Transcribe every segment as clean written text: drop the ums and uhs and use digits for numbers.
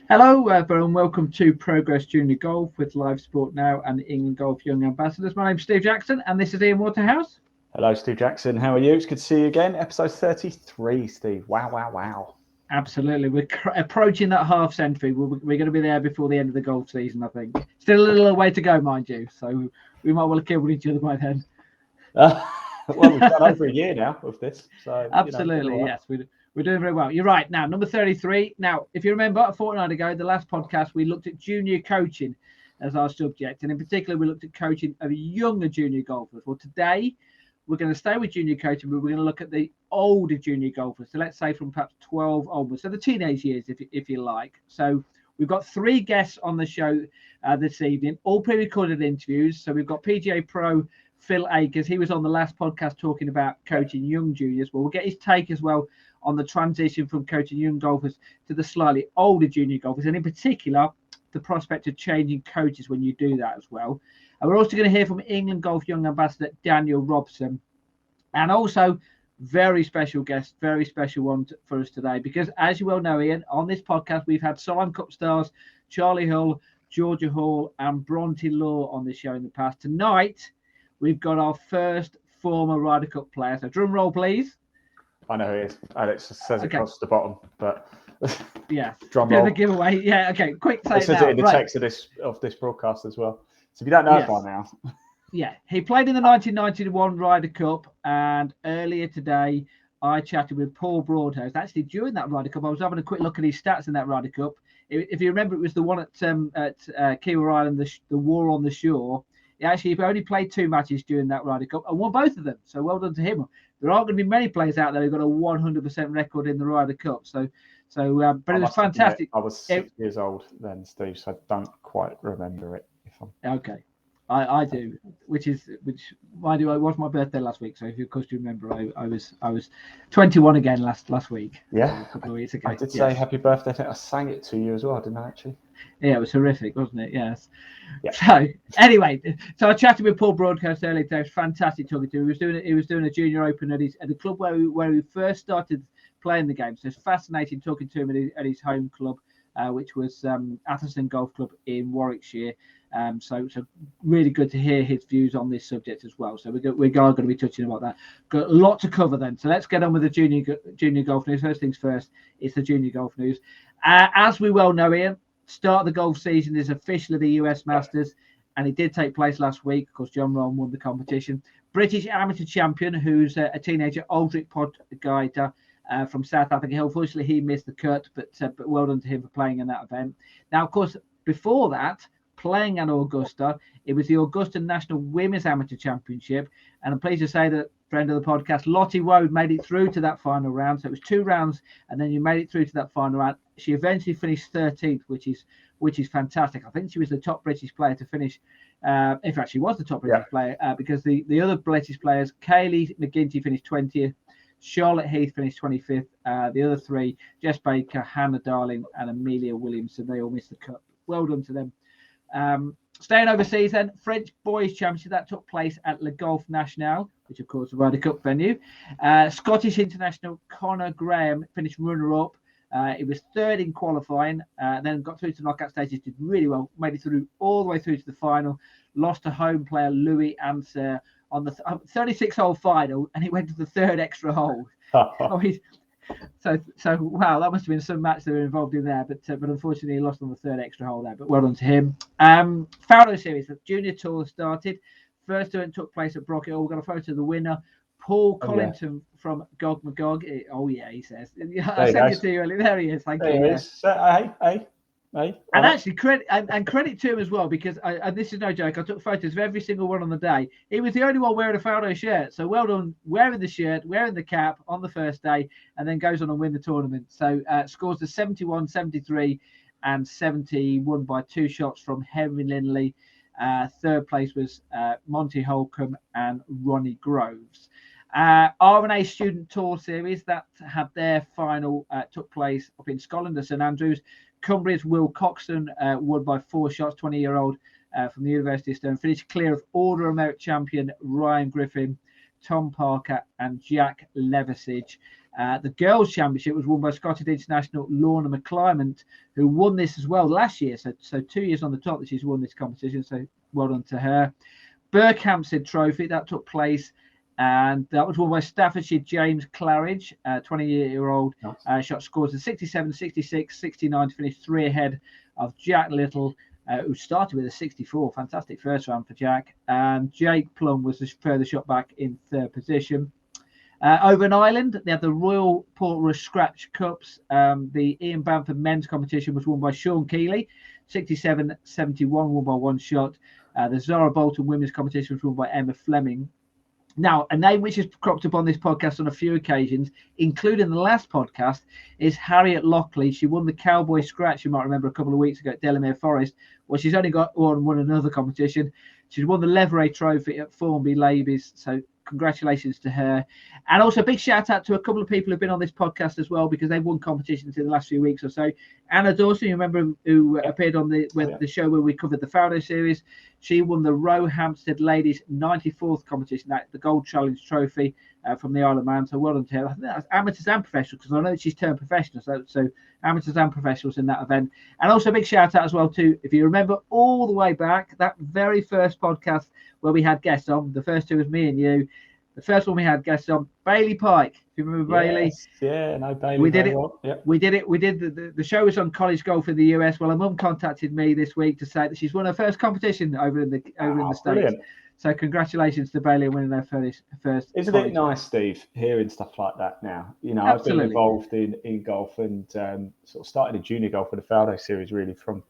Hello, everyone. Welcome to Progress Junior Golf with Live Sport Now and England Golf Young Ambassadors. My name's Steve Jackson, and this is Ian Waterhouse. Hello, Steve Jackson. How are you? It's good to see you again. Episode 33, Steve. Wow. Absolutely. We're approaching that half century. We're going to be there before the end of the golf season, I think. Still a little way to go, mind you. So we might well have killed each other by then. Well, we've done over a year now of this. So Absolutely, yes. We're doing very well. You're right. Now, number 33. Now, if you remember, a fortnight ago, the last podcast, we looked at junior coaching as our subject. And in particular, we looked at coaching of younger junior golfers. Well, today, we're going to stay with junior coaching, but we're going to look at the older junior golfers. So let's say from perhaps 12 onwards. So the teenage years, if you like. So we've got three guests on the show this evening, all pre-recorded interviews. So we've got PGA Pro Phil Akers. He was on the last podcast talking about coaching young juniors. Well, we'll get his take as well on the transition from coaching young golfers to the slightly older junior golfers, and in particular, the prospect of changing coaches when you do that as well. And we're also going to hear from England Golf Young Ambassador Daniel Robson, and also very special guest, very special one for us today, because as you well know, Ian, on this podcast, we've had Solheim Cup stars Charlie Hull, Georgia Hall, and Bronte Law on this show in the past. Tonight, we've got our first former Ryder Cup player. So drum roll, please. I know who it is. Alex says it across the bottom, but yeah, drum bit roll. of a giveaway. Yeah, okay, quick say it says it in the text of this broadcast as well. So if you don't know it by now. Yeah, he played in the 1991 Ryder Cup, and earlier today I chatted with Paul Broadhurst. Actually, during that Ryder Cup, I was having a quick look at his stats in that Ryder Cup. If you remember, it was the one at Kiwa Island, the War on the Shore. He actually only played 2 matches during that Ryder Cup and won both of them. So well done to him. There aren't going to be many players out there who've got a 100% record in the Ryder Cup. But it was fantastic. I was 6 years old then, Steve, so I don't quite remember it. Okay. I do, which mind you, it was my birthday last week. So if you remember, I was 21 again last week. Yeah, a couple of weeks ago. I did say happy birthday. I sang it to you as well, didn't I? Actually. Yeah, it was horrific, wasn't it? Yes. Yeah. So anyway, I chatted with Paul Broadhurst earlier today. It was fantastic talking to him. He was doing a junior open at the club where we first started playing the game. So it's fascinating talking to him at his home club, which was Atherstone Golf Club in Warwickshire. So really good to hear his views on this subject as well. So we're going to be touching about that. Got a lot to cover then. So let's get on with the junior golf news. First things first, it's the junior golf news. As we well know, Ian, start of the golf season is officially the US Masters, and it did take place last week. Of course, John Rahm won the competition. British amateur champion, who's a teenager, Aldrich Podgaita, from South Africa. Unfortunately, he missed the cut, but well done to him for playing in that event. Now, of course, before that, playing at Augusta, it was the Augusta National Women's Amateur Championship, and I'm pleased to say that friend of the podcast, Lottie Woad, made it through to that final round. So it was 2 rounds, and then you made it through to that final round. She eventually finished 13th, which is fantastic. I think she was the top British player to finish. In fact, she was the top British player because the other British players, Kaylee McGinty finished 20th, Charlotte Heath finished 25th. The other 3, Jess Baker, Hannah Darling, and Amelia Williamson, they all missed the cut. Well done to them. Staying overseas then, French Boys Championship, that took place at Le Golf National, which of course is a Ryder Cup venue. Scottish international Conor Graham finished runner-up. It was 3rd in qualifying, then got through to knockout stages, did really well, made it through all the way through to the final, lost to home player Louis Anser on the 36-hole final, and he went to the 3rd extra hole. So wow, that must have been some match they were involved in there, but unfortunately he lost on the 3rd extra hole there. But well done to him. Fowler Series, the junior tour started. First event took place at Brockett. We've got a photo of the winner, Paul Collington from Gog Magog. He says. I sent it to you earlier. There he is. Thank you. There he is. Hey. And actually, credit to him as well, because this is no joke. I took photos of every single one on the day. He was the only one wearing a Faldo shirt. So well done, wearing the shirt, wearing the cap on the first day, and then goes on and win the tournament. So scores the 71, 73, and 71 by 2 shots from Henry Lindley. 3rd place was Monty Holcomb and Ronnie Groves. R&A Student Tour Series that had their final took place up in Scotland at St Andrews. Cumbria's Will Coxon won by 4 shots, 20-year-old from the University of Stirling, finished clear of Order of Merit champion Ryan Griffin, Tom Parker, and Jack Levisage. The girls' championship was won by Scottish international Lorna McClymont, who won this as well last year. So 2 years on the top that she's won this competition. So well done to her. Berkhamsted Trophy that took place, and that was won by Staffordshire James Claridge, 20-year-old. Shot scores of 67, 66, 69 to finish 3 ahead of Jack Little, who started with a 64. Fantastic first round for Jack. And Jake Plum was the further shot back in 3rd position. Over in Ireland, they had the Royal Portrush Scratch Cups. The Ian Bamford men's competition was won by Sean Keeley, 67-71, won by 1 shot. The Zara Bolton women's competition was won by Emma Fleming. Now, a name which has cropped up on this podcast on a few occasions, including the last podcast, is Harriet Lockley. She won the Cowboy Scratch, you might remember, a couple of weeks ago at Delamere Forest. Well, she's only won another competition. She's won the Leverett Trophy at Formby Ladies, so congratulations to her. And also a big shout out to a couple of people who've been on this podcast as well, because they've won competitions in the last few weeks or so. Anna Dawson, you remember, who appeared on the show where we covered the Fowler series. She won the Roehampstead Ladies 94th competition, the Gold Challenge Trophy from the Isle of Man. So well done to her. I think that's amateurs and professionals, because I know she's turned professional. So amateurs and professionals in that event. And also a big shout out as well to, if you remember all the way back, that very first podcast where we had guests on. The first 2 was me and you. The first one we had guests on, Bailey Pike. Do you remember Bailey? Yeah, no, Bailey. We did it. Well. Yep. We did it. We did the show was on college golf in the US. Well, her mum contacted me this week to say that she's won her first competition over in the States. Brilliant. So congratulations to Bailey on winning her first. Isn't it nice, Steve, hearing stuff like that now? You know, Absolutely. I've been involved in golf and sort of started in junior golf with the Faldo series really from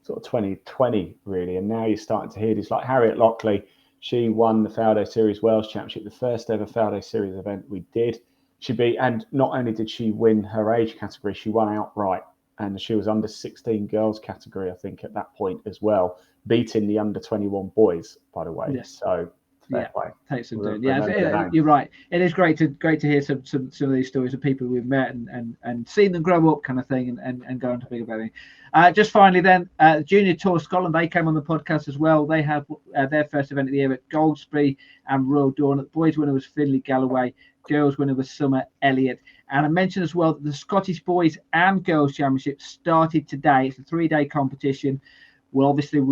sort of 2020 really, and now you're starting to hear this, like Harriet Lockley. She won the Faldo Series Wales Championship, the first ever Faldo Series event we did. And not only did she win her age category, she won outright. And she was under 16 girls category, I think, at that point as well, beating the under 21 boys, by the way. Yes. So fair play. Takes some doing. Yeah, you're right. It is great to hear some of these stories of people we've met and seen them grow up, kind of thing, and go on to bigger betting. Just finally, then, Junior Tour Scotland, they came on the podcast as well. They had their first event of the year at Goldsbury and Royal Dawn. The boys' winner was Finley Galloway. Girls' winner was Summer Elliott. And I mentioned as well that the Scottish Boys and Girls Championship started today. It's a 3-day competition. Well, obviously,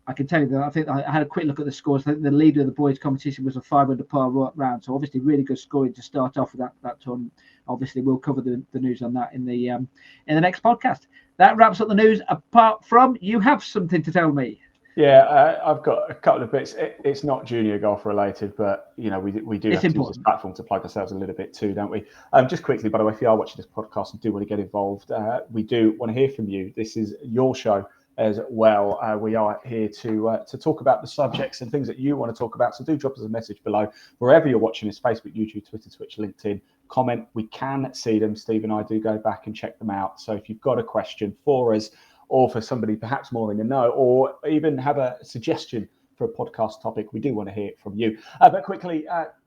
I can tell you that I think I had a quick look at the scores. I think the leader of the boys' competition was a 500 par round. So obviously, really good scoring to start off with that tournament. Obviously, we'll cover the news on that in the next podcast. That wraps up the news. Apart from, you have something to tell me. Yeah, I've got a couple of bits. It's not junior golf related, but you know we do have to use this platform to plug ourselves a little bit too, don't we? Just quickly, by the way, if you are watching this podcast and do want to get involved, we do want to hear from you. This is your show as well. We are here to talk about the subjects and things that you want to talk about. So do drop us a message below wherever you're watching this: Facebook, YouTube, Twitter, Twitch, LinkedIn. Comment. We can see them. Steve and I do go back and check them out. So if you've got a question for us, or for somebody perhaps more in the know, or even have a suggestion for a podcast topic, we do want to hear it from you. But quickly,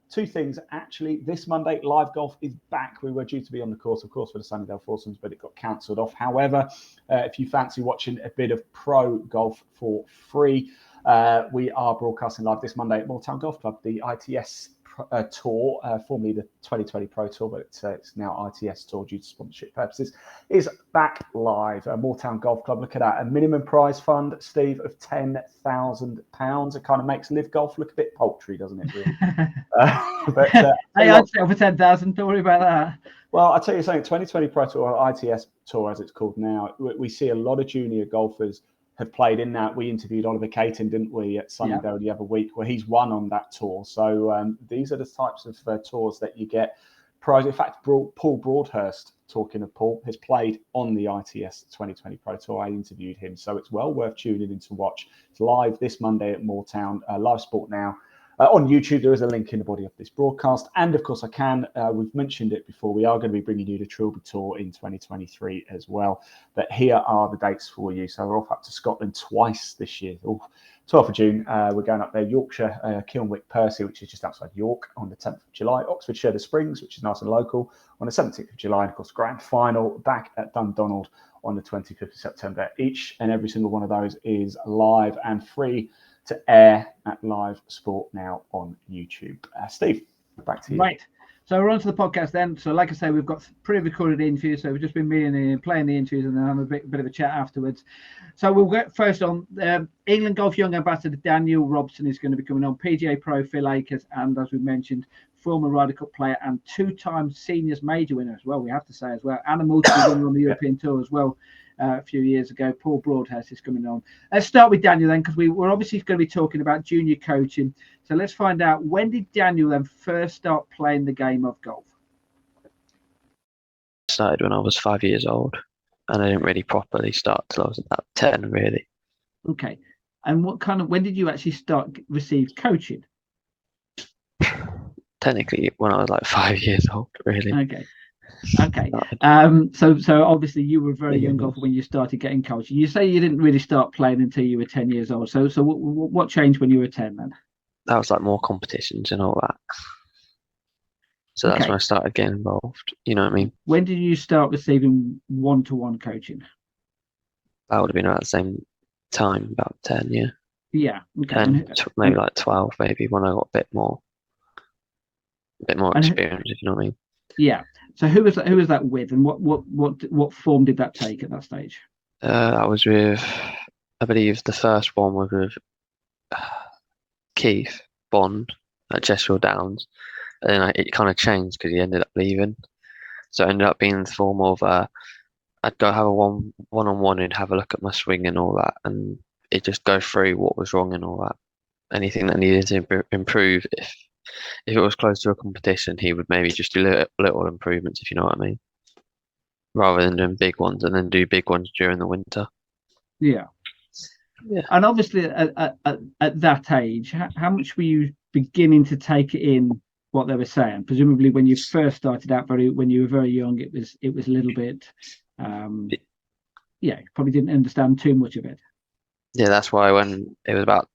2 things. Actually, this Monday, live golf is back. We were due to be on the course, of course, for the Sunnydale Foursomes, but it got cancelled off. However, if you fancy watching a bit of pro golf for free, we are broadcasting live this Monday at Moortown Golf Club, the ITS Tour, formerly the 2020 Pro Tour, but it's now ITS Tour due to sponsorship purposes, is back live. Moortown Golf Club, look at that. A minimum prize fund, Steve, of £10,000. It kind of makes live golf look a bit paltry, doesn't it? Really? Hey, I'd settle for 10,000. Don't worry about that. Well, I'll tell you something, 2020 Pro Tour, or ITS Tour as it's called now, we see a lot of junior golfers have played in that. We interviewed Oliver Caton, didn't we, at Sunnydale the other week, where he's won on that tour. So these are the types of tours that you get prize. In fact, Paul Broadhurst, talking of Paul, has played on the ITS 2020 Pro Tour. I interviewed him, so it's well worth tuning in to watch. It's live this Monday at Moortown, Live Sport Now. On YouTube, there is a link in the body of this broadcast. And of course, we've mentioned it before, we are going to be bringing you the Trilby Tour in 2023 as well. But here are the dates for you. So we're off up to Scotland twice this year. 12th of June, we're going up there, Yorkshire, Kilnwick, Percy, which is just outside York, on the 10th of July. Oxfordshire, the Springs, which is nice and local, on the 17th of July. And of course, grand final back at Dundonald on the 25th of September. Each and every single one of those is live and free to air at Live Sport Now on YouTube. Steve, back to you. Right. So we're on to the podcast then. So like I say, we've got pre-recorded interviews. So we've just been me and Ian playing the interviews and then have a bit of a chat afterwards. So we'll get first on England Golf Young Ambassador Daniel Robson is going to be coming on. PGA Pro Phil Akers, and as we mentioned, former Ryder Cup player and 2-time seniors major winner as well, we have to say as well, and a multiple winner on the European Tour as well a few years ago. Paul Broadhurst is coming on. Let's start with Daniel then, because we're obviously going to be talking about junior coaching. So let's find out, when did Daniel then first start playing the game of golf? Started when I was 5 years old, and I didn't really properly start till I was about 10, really. Okay. And when did you actually receive coaching? Technically, when I was like 5 years old, really. Okay. So obviously you were a very young golfer when you started getting coaching. You say you didn't really start playing until you were 10 years old. So what changed when you were 10 then? That was like more competitions and all that. So that's when I started getting involved. You know what I mean? When did you start receiving one-to-one coaching? That would have been about the same time, about 10, yeah. Yeah. Okay. 10, maybe like 12, maybe, when I got a bit more experience, if you know what I mean. Yeah. So who was that with, and what form did that take at that stage? I was with, I believe the first one was with Keith Bond at Chesterfield Downs, and then it kind of changed because he ended up leaving. So it ended up being in the form of I'd go have a one-on-one and have a look at my swing and all that, and it just go through what was wrong and all that. Anything that needed to improve. If it was close to a competition, he would maybe just do little improvements, if you know what I mean, rather than doing big ones, and then do big ones during the winter. Yeah. And obviously at that age, how much were you beginning to take in what they were saying? Presumably when you first started out, when you were very young, it was a little bit you probably didn't understand too much of it. Yeah, that's why when it was about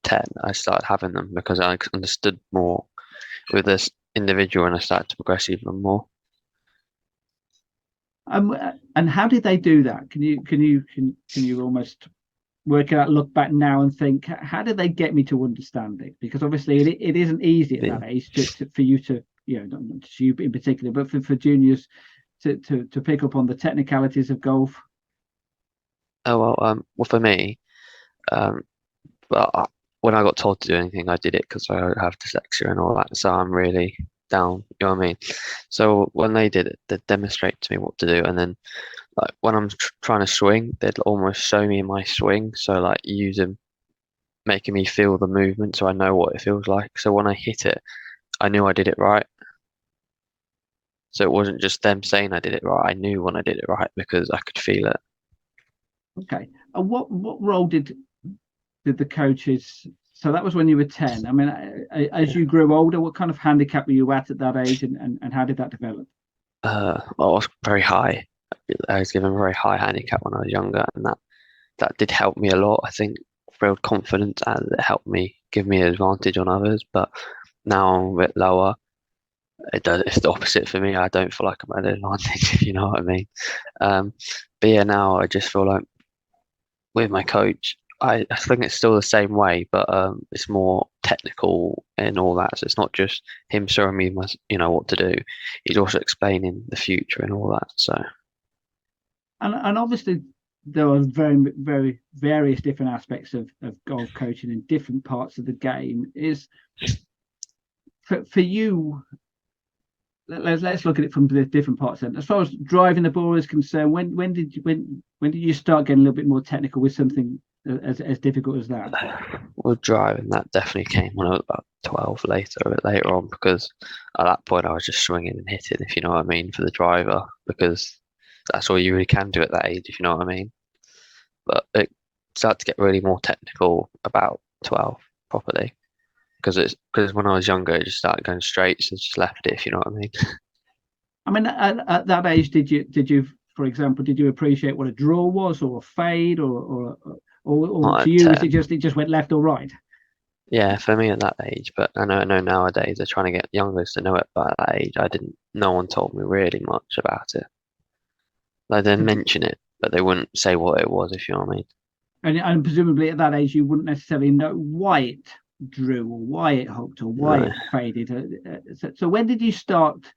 10, I started having them, because I understood more with this individual and I started to progress even more. And how did they do that? Can you almost work it out, look back now and think, how did they get me to understand it? Because obviously it isn't easy at that age for you to, not just you in particular, but for juniors to pick up on the technicalities of golf. Well, for me, but when I got told to do anything, I did it because I have dyslexia and all that, so I'm really down, you know what I mean? So when they did it, they'd demonstrate to me what to do, and then like when I'm trying to swing, they'd almost show me my swing, so like making me feel the movement so I know what it feels like. So when I hit it, I knew I did it right. So it wasn't just them saying I did it right, I knew when I did it right because I could feel it. Okay. And what role did the coaches, so that was when you were 10. I mean, as you grew older, what kind of handicap were you at that age, and how did that develop? I was very high. I was given a very high handicap when I was younger, and that did help me a lot. I think build confidence, and it helped me give me an advantage on others. But now I'm a bit lower. It's the opposite for me. I don't feel like I'm at an advantage, if you know what I mean. But yeah, now I just feel like with my coach, I think it's still the same way, but it's more technical and all that. So it's not just him showing me what to do. He's also explaining the future and all that. So, and obviously there are very, very various different aspects of golf coaching in different parts of the game. Is for you. Let's look at it from the different parts. Then, as far as driving the ball is concerned, when did you start getting a little bit more technical with something as difficult as that? Well, driving, that definitely came when I was about 12, a bit later on, because at that point I was just swinging and hitting, if you know what I mean, for the driver, because that's all you really can do at that age, if you know what I mean. But it started to get really more technical about 12 properly. Because when I was younger, it just started going straight, so just left it, if you know what I mean. I mean, at that age, did you, for example, did you appreciate what a draw was, or a fade, or to you, it just went left or right? Yeah, for me at that age, but I know nowadays they're trying to get youngers to know it. But at that age, no one told me really much about it. They didn't mention it, but they wouldn't say what it was, if you know what I mean. And presumably at that age, you wouldn't necessarily know why it drew, or why it hooked, or why it faded. So when did you start?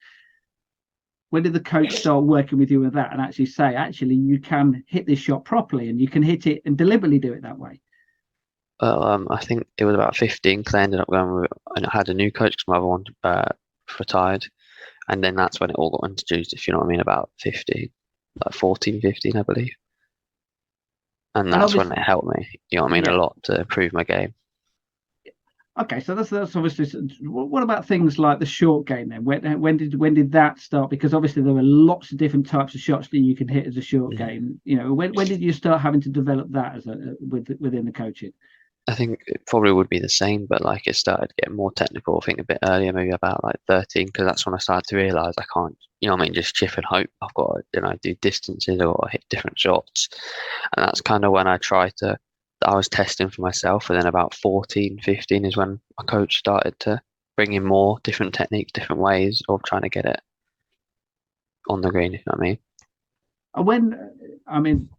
When did the coach start working with you with that and actually say, actually, you can hit this shot properly and you can hit it and deliberately do it that way? Well, I think it was about 15 because I ended up going with, and I had a new coach because my other one retired. And then that's when it all got introduced, if you know what I mean, about 15, like 14, 15, I believe. And that's when it helped me, you know what I mean, a lot to improve my game. Okay, so that's obviously. What about things like the short game then? When did that start? Because obviously there were lots of different types of shots that you can hit as a short game. You know, when did you start having to develop that as within the coaching? I think it probably would be the same, but like it started getting more technical, I think a bit earlier, maybe about like 13, because that's when I started to realise I can't, you know what I mean, just chip and hope. I've got to, you know, do distances or hit different shots. And that's kind of when I was testing for myself. And then about 14, 15 is when my coach started to bring in more different techniques, different ways of trying to get it on the green, if you know what I mean.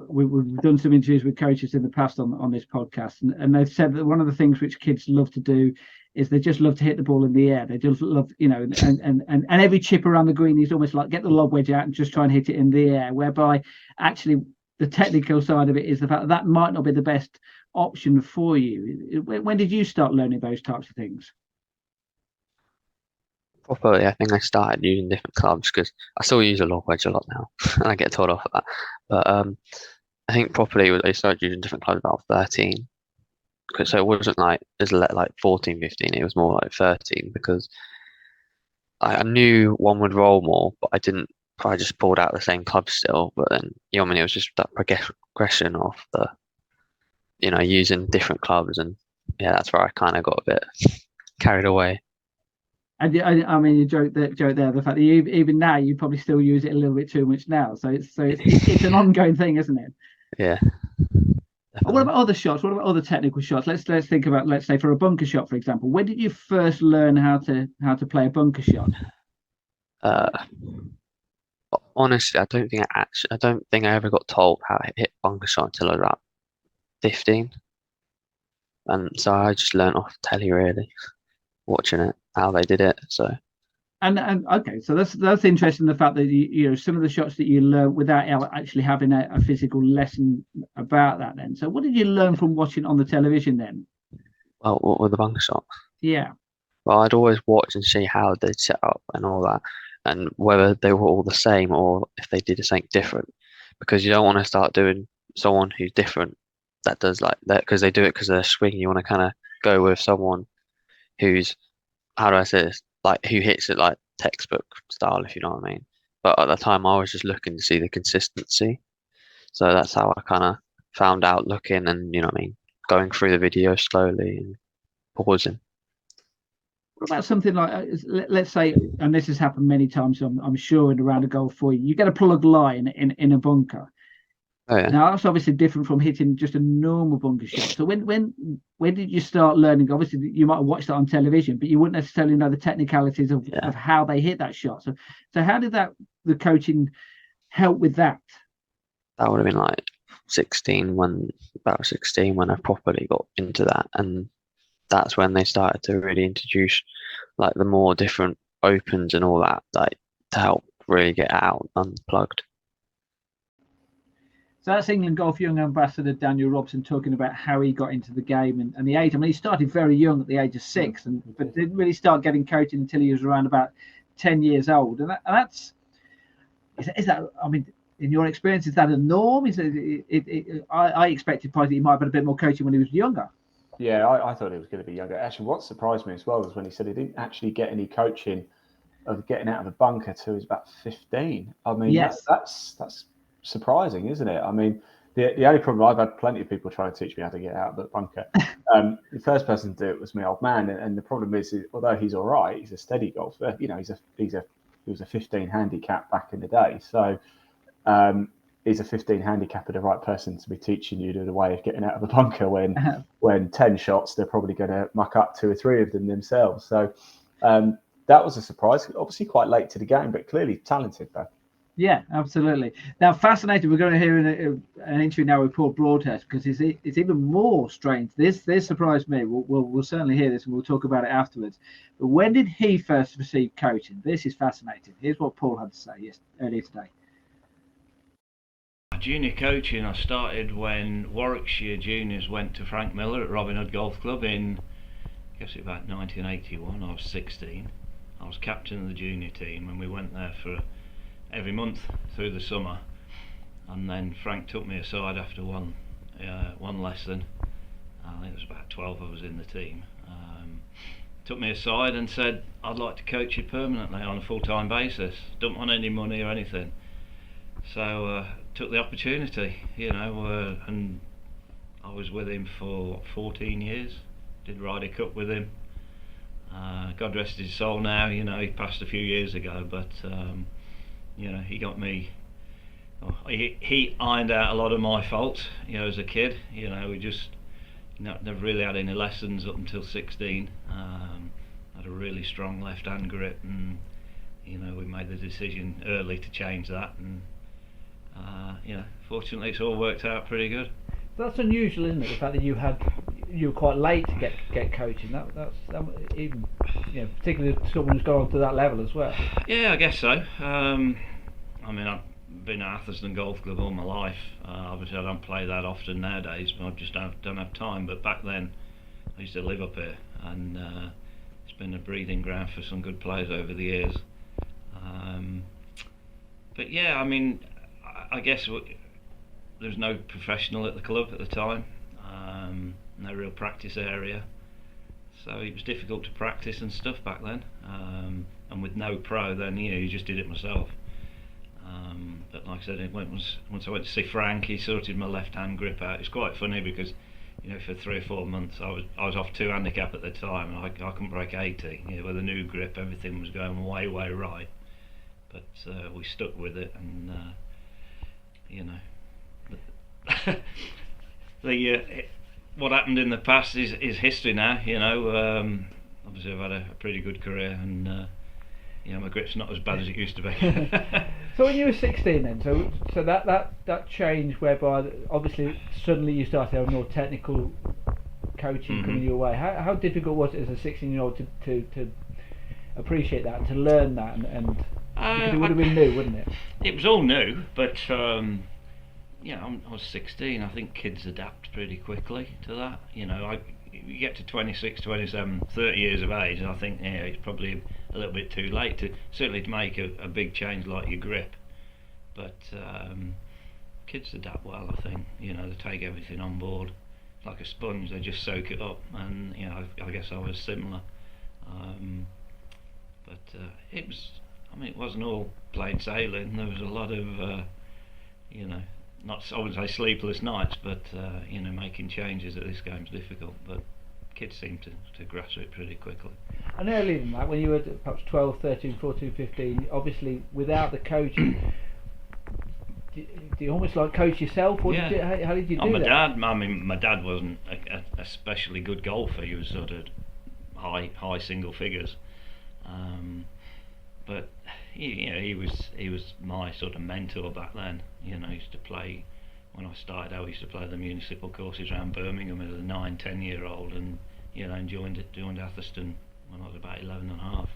We've done some interviews with coaches in the past on this podcast, and they've said that one of the things which kids love to do is they just love to hit the ball in the air. They just love, you know, and every chip around the green is almost like get the lob wedge out and just try and hit it in the air, whereby actually the technical side of it is the fact that might not be the best option for you. When did you start learning those types of things? Properly, I think I started using different clubs because I still use a lob wedge a lot now, and I get told off for that. But I think properly I started using different clubs about 13. So it wasn't like 14, 15. It was more like 13 because I knew one would roll more, but I didn't. I just pulled out the same club still. But then, you know what I mean, it was just that progression of the, you know, using different clubs, and yeah, that's where I kind of got a bit carried away. And I mean, you joke there, the fact that even now you probably still use it a little bit too much now. So it's an ongoing thing, isn't it? Yeah. Definitely. What about other shots? What about other technical shots? Let's think about, let's say, for a bunker shot, for example. When did you first learn how to play a bunker shot? Honestly, I don't think I ever got told how to hit bunker shot until I was about 15, and so I just learned off telly really, watching it how they did it. So. And okay, so that's interesting. The fact that you know some of the shots that you learn without actually having a physical lesson about that. Then, so what did you learn from watching on the television then? Well, what were the bunker shots? Yeah. Well, I'd always watch and see how they'd set up and all that, and whether they were all the same or if they did something different, because you don't want to start doing someone who's different that does like that because they do it because they're swinging. You want to kind of go with someone who's, how do I say this? Like who hits it like textbook style, if you know what I mean. But at the time, I was just looking to see the consistency. So that's how I kind of found out looking and, you know what I mean, going through the video slowly and pausing. What about something like, let's say, and this has happened many times, I'm sure, in around a goal for you, you get a plug line in a bunker. Oh, yeah. Now that's obviously different from hitting just a normal bunker shot. So when did you start learning? Obviously, you might have watched that on television, but you wouldn't necessarily know the technicalities of how they hit that shot. So how did the coaching help with that? That would have been like 16 when I properly got into that, and that's when they started to really introduce like the more different opens and all that, like to help really get out unplugged. So that's England Golf Young Ambassador Daniel Robson talking about how he got into the game and the age. I mean, he started very young at the age of 6, but didn't really start getting coaching until he was around about 10 years old. And that's is that? I mean, in your experience, is that a norm? I expected probably he might have had a bit more coaching when he was younger. Yeah, I thought he was going to be younger. Actually, what surprised me as well was when he said he didn't actually get any coaching of getting out of the bunker till he was about 15. I mean, yes. That's surprising, isn't it? I mean, the only problem, I've had plenty of people trying to teach me how to get out of the bunker. The first person to do it was my old man, and the problem is, although he's all right, he's a steady golfer. You know, he was a 15 handicap back in the day, so is a 15 handicapper the right person to be teaching you the way of getting out of the bunker when 10 shots they're probably going to muck up 2 or 3 of them themselves. So that was a surprise. Obviously quite late to the game, but clearly talented though. Yeah, absolutely. Now, fascinating. We're going to hear an interview now with Paul Broadhurst, because it's even more strange. This surprised me. We'll certainly hear this, and we'll talk about it afterwards. But when did he first receive coaching? This is fascinating. Here's what Paul had to say earlier today. Junior coaching, I started when Warwickshire juniors went to Frank Miller at Robin Hood Golf Club in, I guess it was about 1981. I was 16. I was captain of the junior team, and we went there for every month through the summer. And then Frank took me aside after one lesson. I think it was about 12 of us in the team. Took me aside and said, "I'd like to coach you permanently on a full-time basis. Don't want any money or anything." So took the opportunity, and I was with him for 14 years. Did Ryder Cup with him. God rest his soul now. He passed a few years ago, but he got me. He ironed out a lot of my faults. As a kid, we just never really had any lessons up until 16. Had a really strong left-hand grip, and we made the decision early to change that, and fortunately it's all worked out pretty good. That's unusual, isn't it? The fact that you were quite late to get coaching. That's even, particularly someone who's gone on to that level as well. Yeah, I guess so. I've been at Atherstone Golf Club all my life. Obviously I don't play that often nowadays, but I just don't have time. But back then I used to live up here, and it's been a breeding ground for some good players over the years. But yeah, I guess there was no professional at the club at the time, no real practice area, so it was difficult to practice and stuff back then, and with no pro then, you just did it myself. But like I said, once I went to see Frank, he sorted my left hand grip out. It's quite funny because for 3 or 4 months I was off 2 handicap at the time, and I couldn't break 80. With a new grip everything was going way right, but we stuck with it, and what happened in the past is history now. Obviously I've had a pretty good career, and my grip's not as bad as it used to be. So when you were 16 then, so that change whereby obviously suddenly you started having more technical coaching coming your way. How difficult was it as a 16-year-old to appreciate that and to learn that, and because it would have been new, wouldn't it? It was all new, but I was 16. I think kids adapt pretty quickly to that. You get to 26, 27, 30 years of age, and I think it's probably a little bit too late certainly to make a big change like your grip. But kids adapt well, I think. They take everything on board like a sponge. They just soak it up, and I guess I was similar. But it was. It wasn't all plain sailing. There was a lot of I wouldn't say sleepless nights, but making changes at this game's difficult, but kids seem to grasp it pretty quickly. And earlier than that, when you were perhaps 12, 13, 14, 15, obviously without the coaching, do you almost coach yourself, or how did you do that? My dad wasn't a especially good golfer. He was sort of high single figures, but he was my sort of mentor back then. I used to play, when I started out, I used to play the municipal courses around Birmingham as a 9-10-year-old, and joined Atherstone when I was about 11 and a half.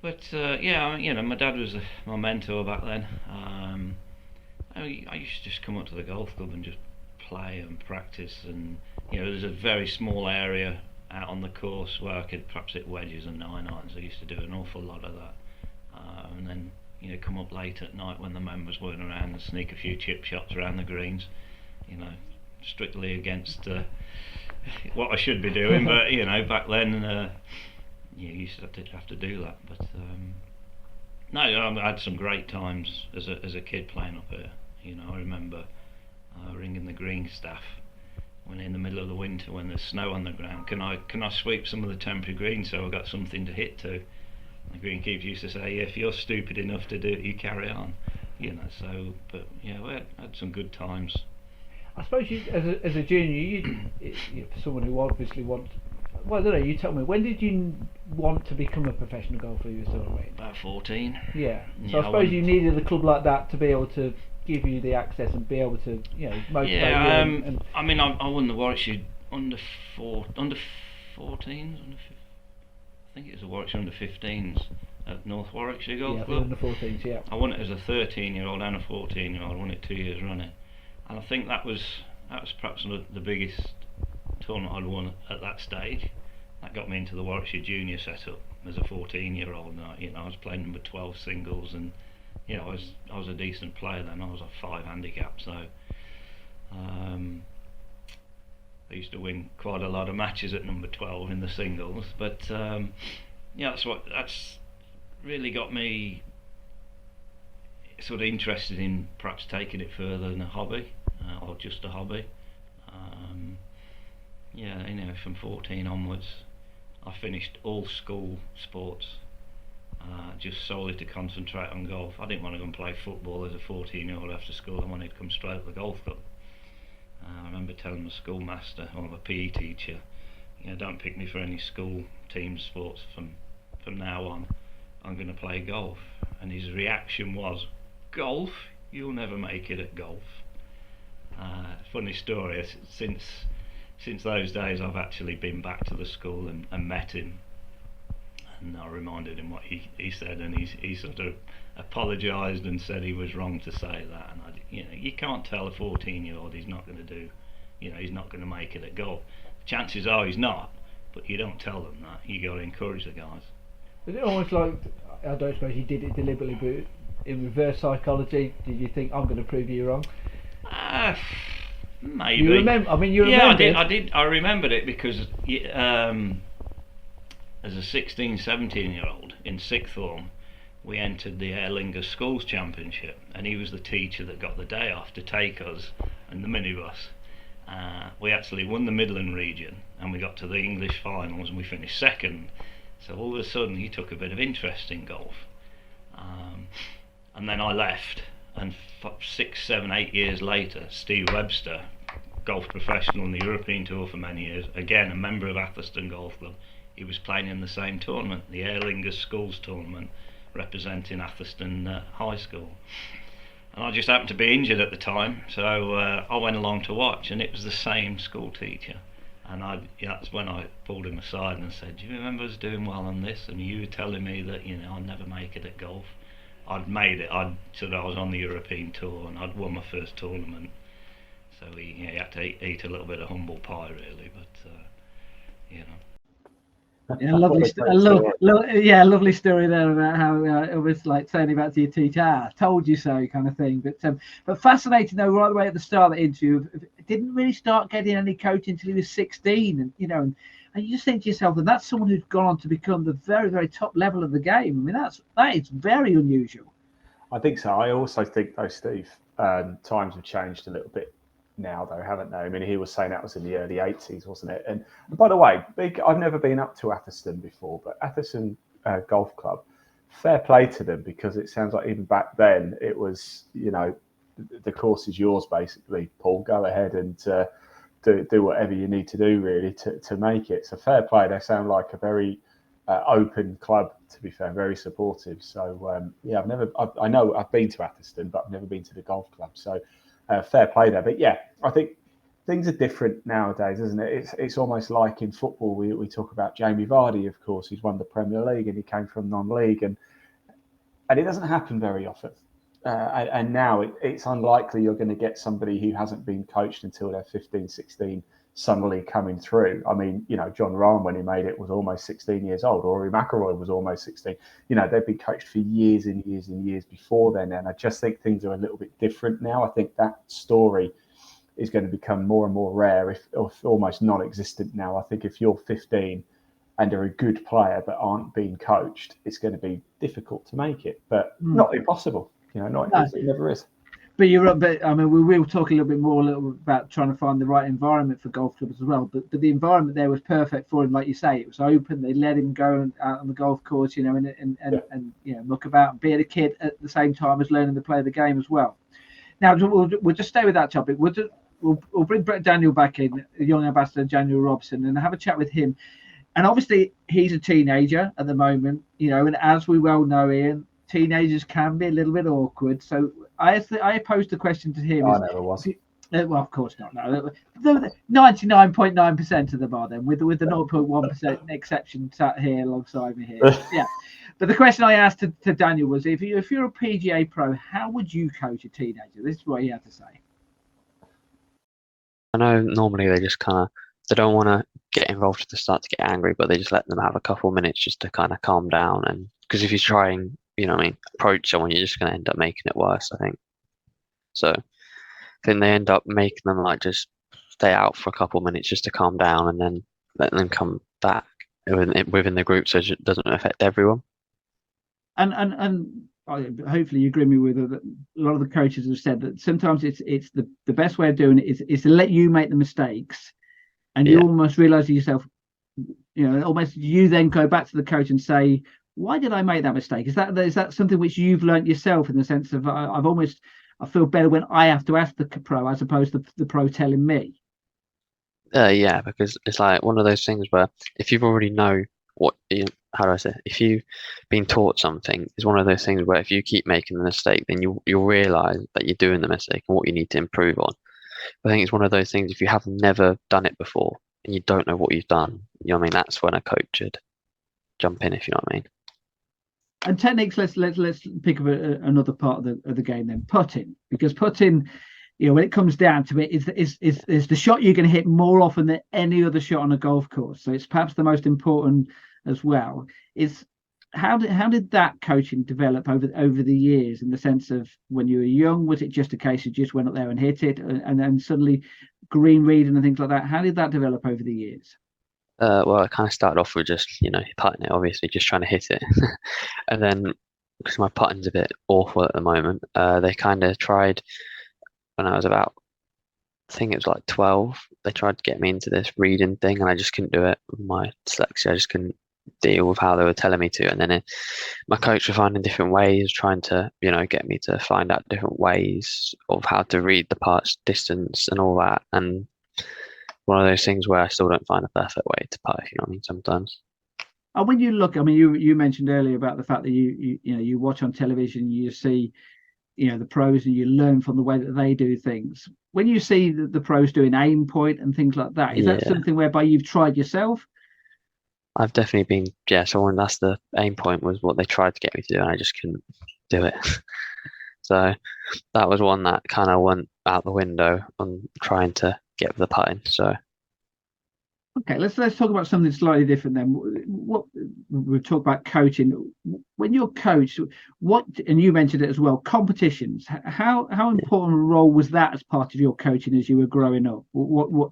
My dad was my mentor back then. I used to just come up to the golf club and just play and practice, and there's a very small area out on the course where I could perhaps hit wedges and 9-irons. I used to do an awful lot of that, and then come up late at night when the members weren't around and sneak a few chip shots around the greens, strictly against what I should be doing, but back then you used to have to do that. But no, I had some great times as a kid playing up here. I remember ringing the green staff when in the middle of the winter when there's snow on the ground, can I sweep some of the temporary greens so I've got something to hit to? The greenkeeper used to say, if you're stupid enough to do it, you carry on. So, but we had some good times. I suppose you, as a junior, for someone who obviously wants well, I don't know, you tell me, when did you want to become a professional golfer? You were sort of about 14. Yeah. So I suppose you needed a club like that to be able to give you the access and be able to, motivate you. And I mean, I won the Warwickshire under 14s. I think it was the Warwickshire under 15s at North Warwickshire Golf Club. Under 14s, yeah. I won it as a 13-year-old and a 14-year-old. I won it 2 years running, and I think that was perhaps the biggest tournament I'd won at that stage. That got me into the Warwickshire Junior setup as a 14-year-old. And I was playing number 12 singles, and I was a decent player then. I was a 5 handicap, so I used to win quite a lot of matches at number 12 in the singles. But that's really got me sort of interested in perhaps taking it further than a hobby, or just a hobby. From 14 onwards, I finished all school sports, just solely to concentrate on golf. I didn't want to go and play football as a 14-year-old after school. I wanted to come straight to the golf club. I remember telling the schoolmaster, or the PE teacher, don't pick me for any school team sports from now on. I'm going to play golf. And his reaction was, golf? You'll never make it at golf. Funny story, since those days I've actually been back to the school and met him, and I reminded him what he said, and he sort of apologised and said he was wrong to say that. And you can't tell a 14-year-old he's not going to do, he's not going to make it at golf. Chances are he's not, but you don't tell them that. You got to encourage the guys. Was it almost like, I don't suppose you did it deliberately, but in reverse psychology, did you think, I'm going to prove you wrong? Maybe. You remember? I mean, you remember? Yeah, I did. I remembered it because as a 16, 17-year-old in sixth form, we entered the Aer Lingus Schools Championship, and he was the teacher that got the day off to take us and the minibus. We actually won the Midland region, and we got to the English finals, and we finished second. So all of a sudden, he took a bit of interest in golf, and then I left. And 6, 7, 8 years later, Steve Webster, golf professional in the European Tour for many years, again a member of Atherstone Golf Club, he was playing in the same tournament, the Aer Lingus Schools tournament, representing Atherstone High School. And I just happened to be injured at the time, so I went along to watch, and it was the same school teacher. And that's when I pulled him aside and said, do you remember us doing well on this? And you were telling me that I'd never make it at golf. I'd made it. I was on the European tour and I'd won my first tournament. So he had to eat a little bit of humble pie, really. But Yeah, lovely story there about how it was like saying about to your teacher, told you so kind of thing. But fascinating though, right away at the start of the interview, didn't really start getting any coaching until he was 16, and and you just think to yourself, and that's someone who's gone on to become the very, very top level of the game. I mean, that is very unusual. I think so. I also think though, Steve, times have changed a little bit now, though, haven't they? I mean, he was saying that was in the early 80s, wasn't it? And by the way, I've never been up to Atherstone before, but Atherstone Golf Club, fair play to them, because it sounds like even back then it was, the course is yours, basically, Paul. Go ahead and do whatever you need to do, really, to make it. So fair play. They sound like a very open club, to be fair, very supportive. So I know I've been to Atherstone, but I've never been to the golf club. So fair play there. But yeah, I think things are different nowadays, isn't it? It's almost like in football, we talk about Jamie Vardy, of course. He's won the Premier League and he came from non-league, and it doesn't happen very often. And now it's unlikely you're going to get somebody who hasn't been coached until they're 15, 16 suddenly coming through. I mean, John Rahm, when he made it, was almost 16 years old. Rory McIlroy was almost 16. They've been coached for years and years and years before then. And I just think things are a little bit different now. I think that story is going to become more and more rare, if almost non-existent now. I think if you're 15 and are a good player but aren't being coached, it's going to be difficult to make it, but not impossible. It never is. But you're right. But I mean, we will talk a little bit about trying to find the right environment for golf clubs as well. But the environment there was perfect for him, like you say. It was open. They let him go out on the golf course, and muck about and be a kid at the same time as learning to play the game as well. Now we'll just stay with that topic. We'll bring Brett Daniel back in, a young ambassador, Daniel Robson, and have a chat with him. And obviously he's a teenager at the moment, and as we well know, Ian, teenagers can be a little bit awkward. So I posed the question to him. I never was. Well, of course not. No, the 99.9% of them are then, with the 0.1% exception sat here alongside me here. Yeah. But the question I asked to Daniel was, if you're a PGA pro, how would you coach a teenager? This is what he had to say. I know normally they just they don't want to get involved at the start to get angry, but they just let them have a couple of minutes just to kind of calm down. And because if you try and, approach someone, you're just going to end up making it worse, I think. So I think they end up making them just stay out for a couple of minutes just to calm down, and then let them come back within the group so it doesn't affect everyone. And hopefully you agree with me with a lot of the coaches have said that sometimes it's the best way of doing it is to let you make the mistakes, and you almost realize to yourself, almost you then go back to the coach and say, why did I make that mistake? Is that something which you've learned yourself, in the sense of I feel better when I have to ask the pro as opposed to the pro telling me? Yeah, because it's like one of those things where if you've already know what, how do I say, if you've been taught something, it's one of those things where if you keep making the mistake, then you'll realize that you're doing the mistake and what you need to improve on. But I think it's one of those things, if you have never done it before and you don't know what you've done, that's when a coach should jump in, if you know what I mean. And techniques, let's pick up another part of the game then, putting, because putting, when it comes down to it, is the shot you're going to hit more often than any other shot on a golf course. So it's perhaps the most important as well. Is how did that coaching develop over the years, in the sense of when you were young? Was it just a case of just went up there and hit it, and then suddenly green reading and things like that? How did that develop over the years? Well, I kind of started off with just, putting it, obviously, just trying to hit it. And then, because my putting's a bit awful at the moment, they kind of tried, when I was about, I think it was 12, they tried to get me into this reading thing, and I just couldn't do it with my dyslexia. I just couldn't deal with how they were telling me to. And then my coach was finding different ways, trying to, get me to find out different ways of how to read the putts, distance, and all that. And one of those things where I still don't find a perfect way to putt, if you know what I mean, sometimes. And when you look, you mentioned earlier about the fact that you watch on television, you see, the pros, and you learn from the way that they do things. When you see the pros doing aim point and things like that, is that something whereby you've tried yourself? I've definitely been, so that's the aim point was what they tried to get me to do, and I just couldn't do it. So that was one that kind of went out the window on trying to get the putting. So okay, let's talk about something slightly different then. What we'll talk about coaching. When you're coach, and you mentioned it as well, competitions. How important a role was that as part of your coaching as you were growing up?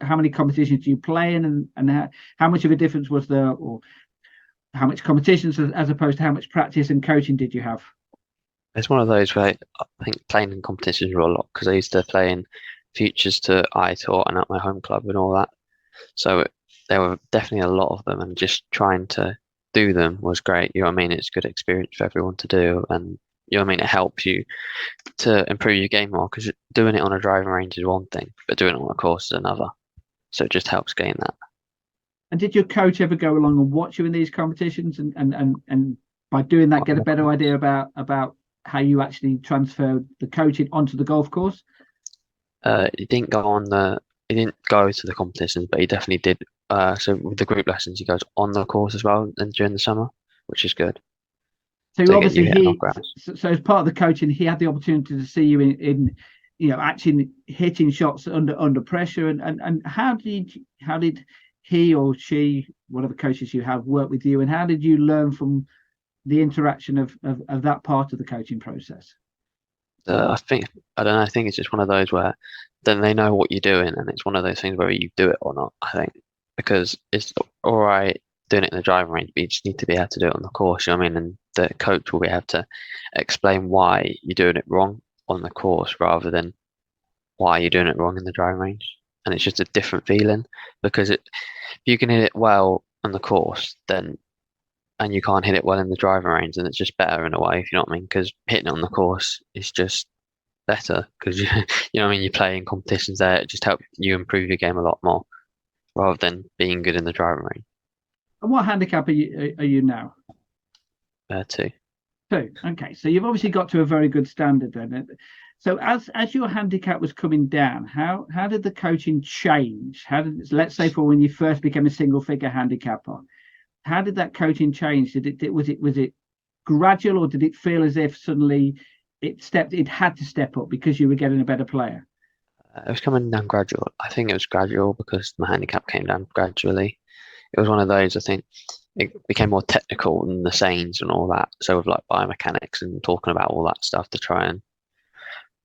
How many competitions do you play in, and how much of a difference was there, or how much competitions as opposed to how much practice and coaching did you have? It's one of those where I think playing in competitions were a lot, because I used to play in futures to iTour and at my home club and all that. So there were definitely a lot of them, and just trying to do them was great. You know what I mean? It's a good experience for everyone to do, and you know what I mean? It helps you to improve your game more, because doing it on a driving range is one thing, but doing it on a course is another. So it just helps gain that. And did your coach ever go along and watch you in these competitions, and by doing that get a better idea about how you actually transfer the coaching onto the golf course? He didn't go to the competitions, but he definitely did. So with the group lessons, he goes on the course as well, and during the summer, which is good. So obviously so as part of the coaching, he had the opportunity to see you in actually hitting shots under pressure. And how did he or she, whatever coaches you have, work with you, and how did you learn from the interaction of that part of the coaching process? I think it's just one of those where then they know what you're doing, and it's one of those things where you do it or not, I think, because it's all right doing it in the driving range, but you just need to be able to do it on the course, you know what I mean? And the coach will be able to explain why you're doing it wrong on the course rather than why you're doing it wrong in the driving range. And it's just a different feeling, because if you can hit it well on the course, and you can't hit it well in the driving range, then it's just better in a way, if you know what I mean? Because hitting it on the course is just better, because you know what I mean, you play in competitions there, it just helps you improve your game a lot more rather than being good in the driving range. And what handicap are you now? 2. 2. Okay, so you've obviously got to a very good standard then. So as your handicap was coming down, how did the coaching change? Let's say for when you first became a single figure handicapper, how did that coaching change? Was it gradual, or did it feel as if suddenly it had to step up because you were getting a better player? It was coming down gradual. I think it was gradual because my handicap came down gradually. It was one of those, I think it became more technical than the sayings and all that. So with like biomechanics and talking about all that stuff to try and,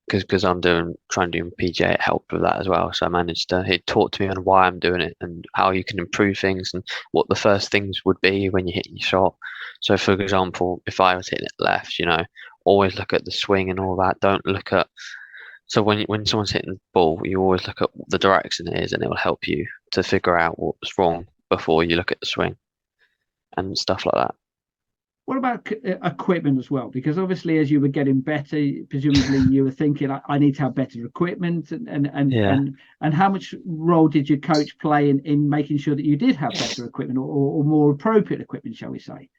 because I'm trying to do PGA, it helped with that as well. So I managed to, he taught me on why I'm doing it and how you can improve things and what the first things would be when you're hitting your shot. So for example, if I was hitting it left, always look at the swing and all that. Don't look at, so when someone's hitting the ball, you always look at the direction it is, and it will help you to figure out what's wrong before you look at the swing and stuff like that. What about equipment as well? Because obviously, as you were getting better, presumably you were thinking, I need to have better equipment, and how much role did your coach play in making sure that you did have better equipment or more appropriate equipment, shall we say?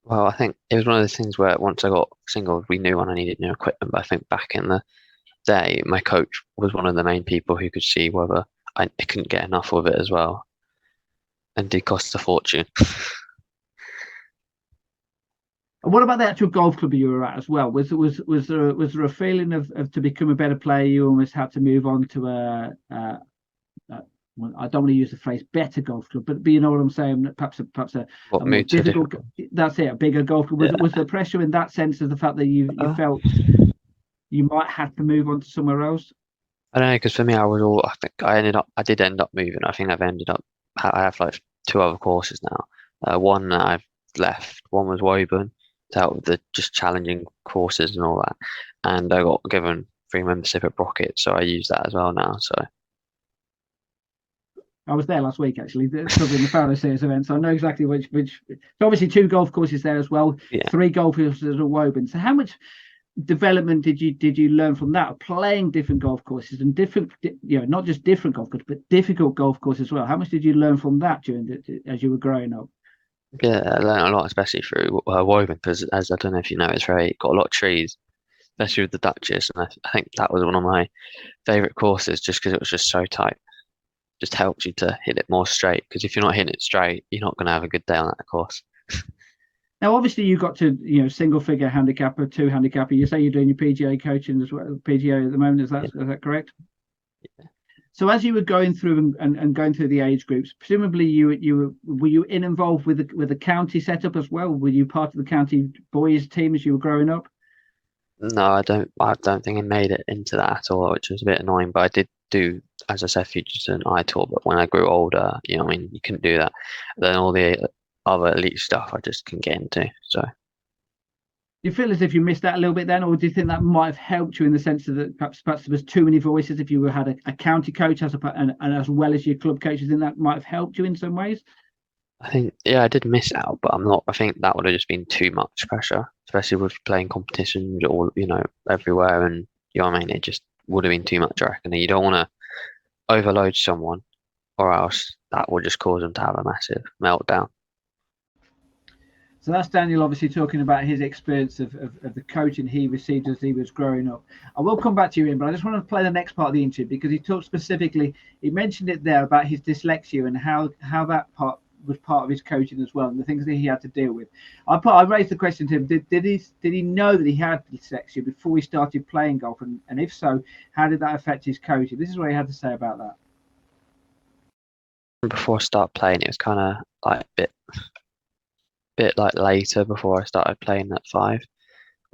Well, I think it was one of those things where once I got singled, we knew when I needed new equipment. But I think back in the day, my coach was one of the main people who could see whether I couldn't get enough of it as well, and did cost a fortune. And what about the actual golf club you were at as well? Was there a feeling of to become a better player, you almost had to move on to well, I don't want to use the phrase better golf club, but you know what I'm saying? Perhaps a more difficult. That's it, a bigger golf club. Was there pressure in that sense of the fact that you felt you might have to move on to somewhere else? I don't know, because for me, I think I did end up moving. I think I have like 2 other courses now. One that I've left, one was Woburn, to help with the just challenging courses and all that. And I got given free membership at Brockett, so I use that as well now. So I was there last week actually, covering the Faro Series event, so I know exactly which. So obviously 2 golf courses there as well, 3 golf courses at Woburn. So how much development did you learn from that, playing different golf courses and different, not just different golf courses, but difficult golf courses as well? How much did you learn from that as you were growing up? Yeah, I learned a lot, especially through Woburn, because as I don't know if you know, it's got a lot of trees, especially with the Duchess, and I think that was one of my favourite courses, just because it was just so tight. Just helps you to hit it more straight, because if you're not hitting it straight, you're not going to have a good day on that course. Now, obviously, you got to single figure handicapper, 2 handicapper. You say you're doing your PGA coaching as well. PGA at the moment, is that correct? Yeah. So as you were going through and going through the age groups, presumably were you involved with the county setup as well? Were you part of the county boys team as you were growing up? No, I don't think I made it into that at all, which was a bit annoying. But I did do, as I said, futures and iTour. But when I grew older, you couldn't do that. Then all the other elite stuff I just couldn't get into. So you feel as if you missed that a little bit then, or do you think that might have helped you in the sense of that perhaps there was too many voices? If you had a county coach and as well as your club coaches, then that might have helped you in some ways. I think, I did miss out, but I think that would have just been too much pressure, especially with playing competitions all everywhere, and it just would have been too much, I reckon. And you don't want to overload someone, or else that will just cause them to have a massive meltdown. So that's Daniel obviously talking about his experience of the coaching he received as he was growing up. I will come back to you, Ian, but I just want to play the next part of the interview, because he talked specifically, he mentioned it there about his dyslexia and how that part was part of his coaching as well, and the things that he had to deal with. I raised the question to him, did he know that he had dyslexia before he started playing golf, and if so, how did that affect his coaching? This is what he had to say about that. Before I started playing, it was kind of like a bit like later, before I started playing at 5,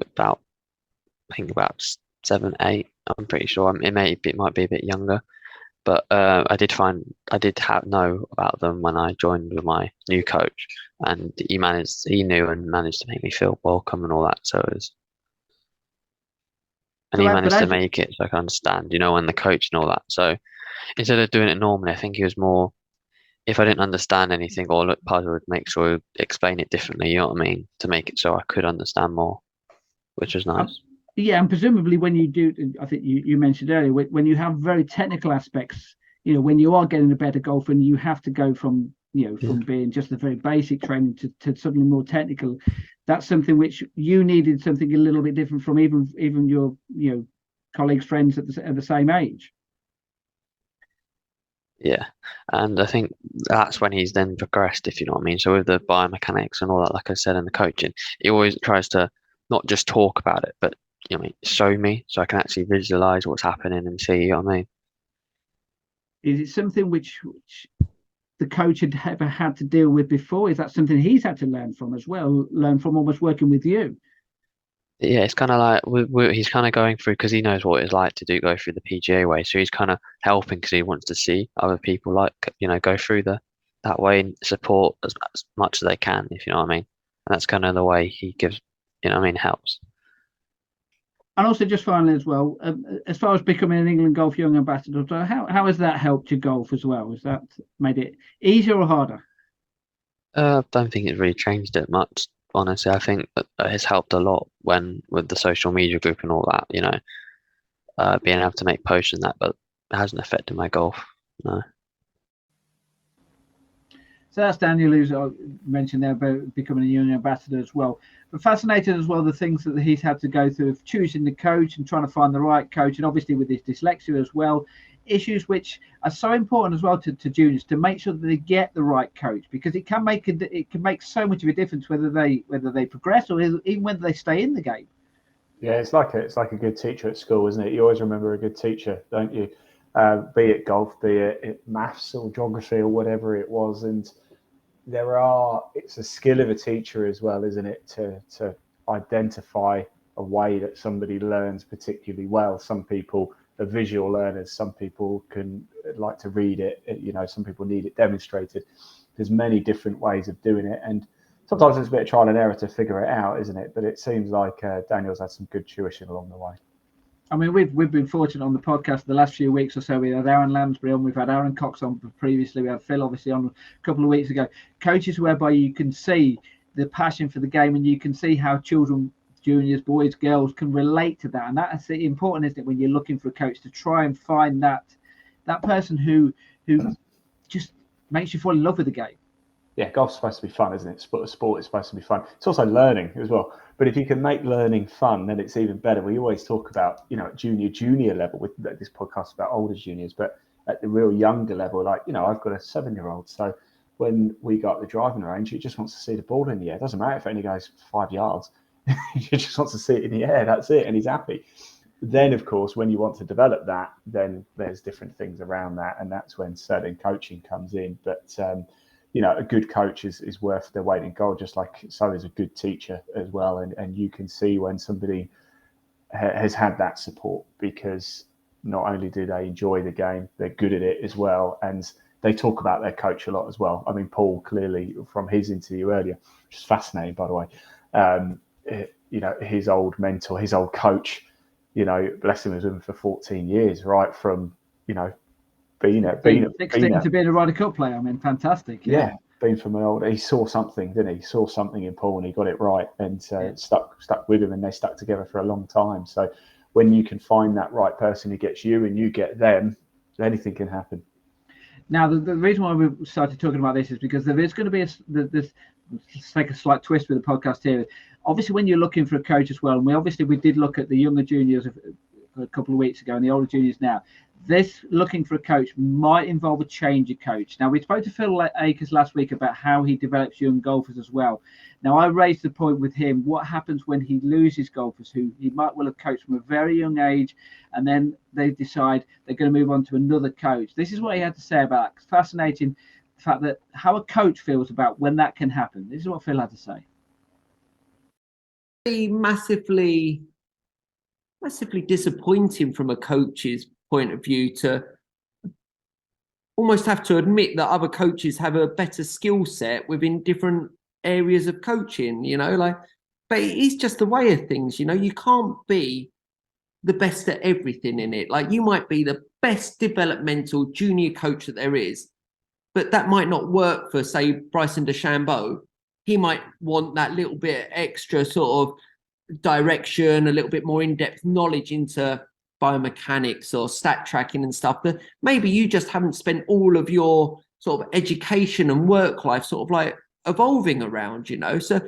about 7, 8. I'm pretty sure it might be a bit younger, but I did know about them when I joined with my new coach, and he knew and managed to make me feel welcome and all that. So he managed to make it so I can understand, and the coach and all that. So instead of doing it normally, I think he was more, if I didn't understand anything or look puzzled, make sure he'd explain it differently, you know what I mean, to make it so I could understand more, which was nice. Yeah, and presumably when you do, I think you mentioned earlier, when you have very technical aspects, when you are getting a better golfer and you have to go from from being just the very basic training to suddenly more technical. That's something which you needed something a little bit different from even your colleagues, friends at the same age. Yeah, and I think that's when he's then progressed, if you know what I mean. So with the biomechanics and all that, like I said, and the coaching, he always tries to not just talk about it, but show me so I can actually visualize what's happening and see. You know what I mean? Is it something which the coach had ever had to deal with before? Is that something he's had to learn from as well? Learn from almost working with you? Yeah, it's kind of like he's kind of going through, because he knows what it's like to go through the PGA way. So he's kind of helping because he wants to see other people go through that way and support as much as they can, if you know what I mean. And that's kind of the way he gives, helps. And also, just finally as well, as far as becoming an England Golf Young Ambassador, how has that helped your golf as well? Has that made it easier or harder? I don't think it's really changed it much, honestly. I think that it's helped a lot with the social media group and all that, being able to make posts and that, but it hasn't affected my golf, no. So that's Daniel, who's mentioned there about becoming a young ambassador as well. But fascinated as well, the things that he's had to go through of choosing the coach and trying to find the right coach, and obviously with his dyslexia as well, issues which are so important as well to juniors, to make sure that they get the right coach, because it can make so much of a difference whether they progress or even whether they stay in the game. Yeah, it's like a good teacher at school, isn't it? You always remember a good teacher, don't you? Be it golf, be it maths or geography or whatever it was. And it's a skill of a teacher as well, isn't it, to identify a way that somebody learns particularly well. Some people are visual learners, some people can like to read it, some people need it demonstrated. There's many different ways of doing it, and sometimes it's a bit of trial and error to figure it out, isn't it? But it seems like Daniel's had some good tuition along the way. I mean, we've been fortunate on the podcast the last few weeks or so. We had Aaron Lansbury on, we've had Aaron Cox on previously, we had Phil obviously on a couple of weeks ago. Coaches whereby you can see the passion for the game, and you can see how children, juniors, boys, girls can relate to that. And that's important, isn't it, when you're looking for a coach, to try and find that person who just makes you fall in love with the game. Yeah, golf's supposed to be fun, isn't it? Sport is supposed to be fun. It's also learning as well. But if you can make learning fun, then it's even better. We always talk about, at junior level, with this podcast about older juniors, but at the real younger level, I've got a 7-year-old. So when we go up the driving range, he just wants to see the ball in the air. It doesn't matter if it only goes 5 yards. He just wants to see it in the air. That's it. And he's happy. Then, of course, when you want to develop that, then there's different things around that. And that's when certain coaching comes in. But, a good coach is worth their weight in gold, just like so is a good teacher as well. And you can see when somebody has had that support, because not only do they enjoy the game, they're good at it as well. And they talk about their coach a lot as well. I mean, Paul, clearly from his interview earlier, which is fascinating, by the way, his old mentor, his old coach, bless him, was with him for 14 years, right from, being 16 to being a Ryder Cup player. I mean, fantastic. Yeah, being from an old, he saw something, didn't he? He saw something in Paul and he got it right, and stuck with him, and they stuck together for a long time. So when you can find that right person who gets you and you get them, anything can happen. Now, the reason why we started talking about this is because there is going to be let's take a slight twist with the podcast here. Obviously, when you're looking for a coach as well, and we did look at the younger juniors a couple of weeks ago and the older juniors now. This looking for a coach might involve a change of coach. Now, we spoke to Phil Akers last week about how he develops young golfers as well. Now, I raised the point with him, what happens when he loses golfers who he might well have coached from a very young age, and then they decide they're going to move on to another coach. This is what he had to say about it. It's fascinating, the fact that how a coach feels about when that can happen. This is what Phil had to say. Massively disappointing from a coach's point of view to almost have to admit that other coaches have a better skill set within different areas of coaching, but it is just the way of things. You can't be the best at everything in it. Like, you might be the best developmental junior coach that there is, but that might not work for, say, Bryson DeChambeau. He might want that little bit extra sort of direction, a little bit more in-depth knowledge into biomechanics or stat tracking and stuff that maybe you just haven't spent all of your sort of education and work life sort of like evolving around, you know. So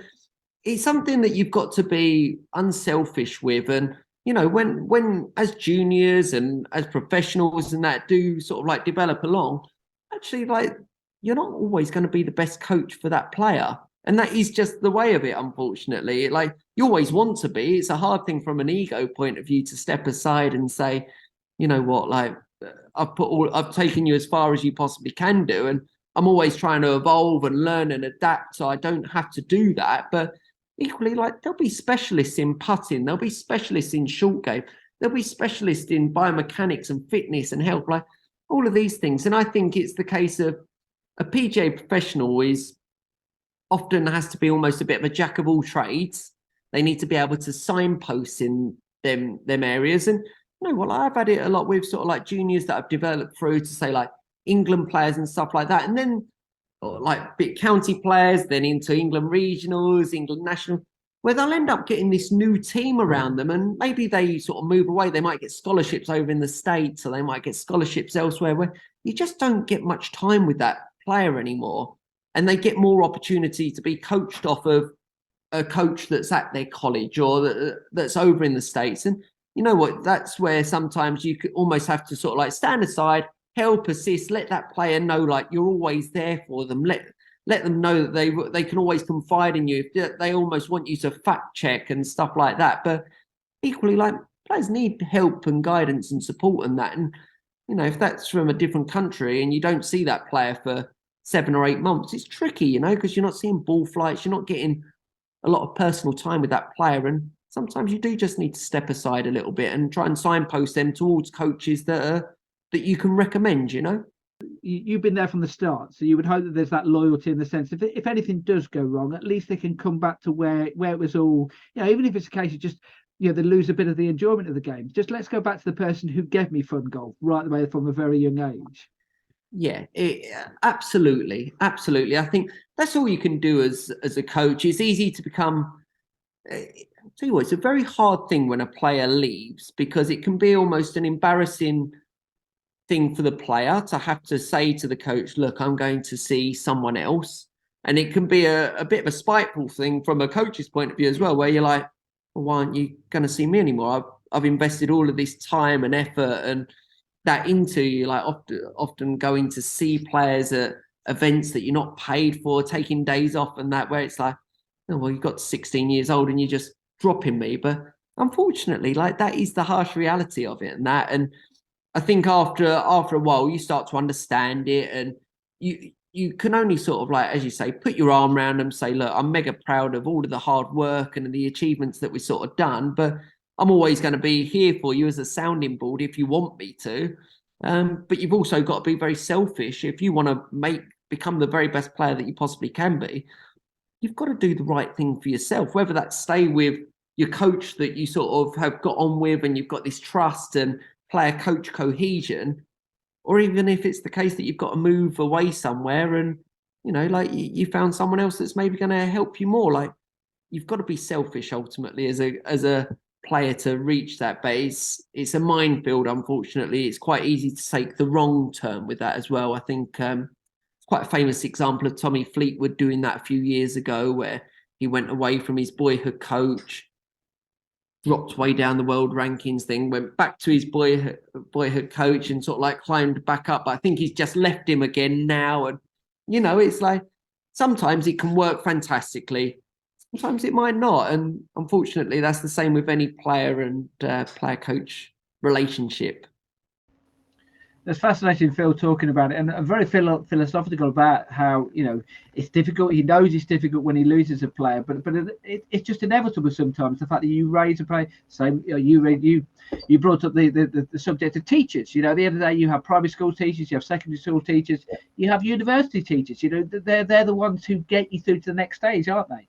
it's something that you've got to be unselfish with. And, you know, when as juniors and as professionals and that do sort of like develop along, actually, like, you're not always going to be the best coach for that player. And that is just the way of it, unfortunately. Like, you always want to be. It's a hard thing from an ego point of view to step aside and say, you know what, like, I've taken you as far as you possibly can do. And I'm always trying to evolve and learn and adapt, so I don't have to do that. But equally, like, there'll be specialists in putting, there'll be specialists in short game, there'll be specialists in biomechanics and fitness and health, like all of these things. And I think it's the case of a PGA professional is often has to be almost a bit of a jack of all trades. They need to be able to signpost in them areas. And you know, well, I've had it a lot with sort of like juniors that I've developed through to say like England players and stuff like that. And then like big county players, then into England regionals, England national, where they'll end up getting this new team around them. And maybe they sort of move away. They might get scholarships over in the States, or they might get scholarships elsewhere, where you just don't get much time with that player anymore. And they get more opportunity to be coached off of a coach that's at their college or that's over in the States. And you know what? That's where sometimes you could almost have to sort of like stand aside, help, assist, let that player know like you're always there for them. Let them know that they can always confide in you. If they almost want you to fact check and stuff like that. But equally, like, players need help and guidance and support and that. And you know, if that's from a different country and you don't see that player for 7 or 8 months, it's tricky, you know, because you're not seeing ball flights, you're not getting a lot of personal time with that player. And sometimes you do just need to step aside a little bit and try and signpost them towards coaches that you can recommend, you know. You've been there from the start, so you would hope that there's that loyalty in the sense if anything does go wrong, at least they can come back to where it was all, you know, even if it's a case of just, you know, they lose a bit of the enjoyment of the game. Just let's go back to the person who gave me fun golf right away from a very young age. Yeah, absolutely. I think that's all you can do as a coach. It's easy to become. I'll tell you what, it's a very hard thing when a player leaves, because it can be almost an embarrassing thing for the player to have to say to the coach, "Look, I'm going to see someone else," and it can be a bit of a spiteful thing from a coach's point of view as well, where you're like, "Well, why aren't you going to see me anymore? I've invested all of this time and effort and that into you, like often going to see players at events that you're not paid for, taking days off and that, where it's like, oh, well, you got 16 years old and you're just dropping me." But unfortunately, like, that is the harsh reality of it. And I think after a while, you start to understand it, and you can only sort of, like, as you say, put your arm around them, say, look, I'm mega proud of all of the hard work and the achievements that we've sort of done, but I'm always going to be here for you as a sounding board if you want me to. But you've also got to be very selfish. If you want to become the very best player that you possibly can be, you've got to do the right thing for yourself, whether that's stay with your coach that you sort of have got on with and you've got this trust and player-coach cohesion, or even if it's the case that you've got to move away somewhere and, you know, like you found someone else that's maybe going to help you more. Like, you've got to be selfish ultimately as a player to reach that. But it's a minefield, unfortunately. It's quite easy to take the wrong turn with that as well. I think it's quite a famous example of Tommy Fleetwood doing that a few years ago, where he went away from his boyhood coach, dropped way down the world rankings thing, went back to his boyhood coach and sort of like climbed back up. But I think he's just left him again now. And, you know, it's like sometimes it can work fantastically, sometimes it might not. And unfortunately, that's the same with any player and player-coach relationship. That's fascinating, Phil, talking about it, and very philosophical about how, you know, it's difficult. He knows it's difficult when he loses a player, but it's just inevitable sometimes. The fact that you raise a player, same, you know, you brought up the subject of teachers. You know, at the end of the day, you have primary school teachers, you have secondary school teachers, you have university teachers. You know, they're the ones who get you through to the next stage, aren't they?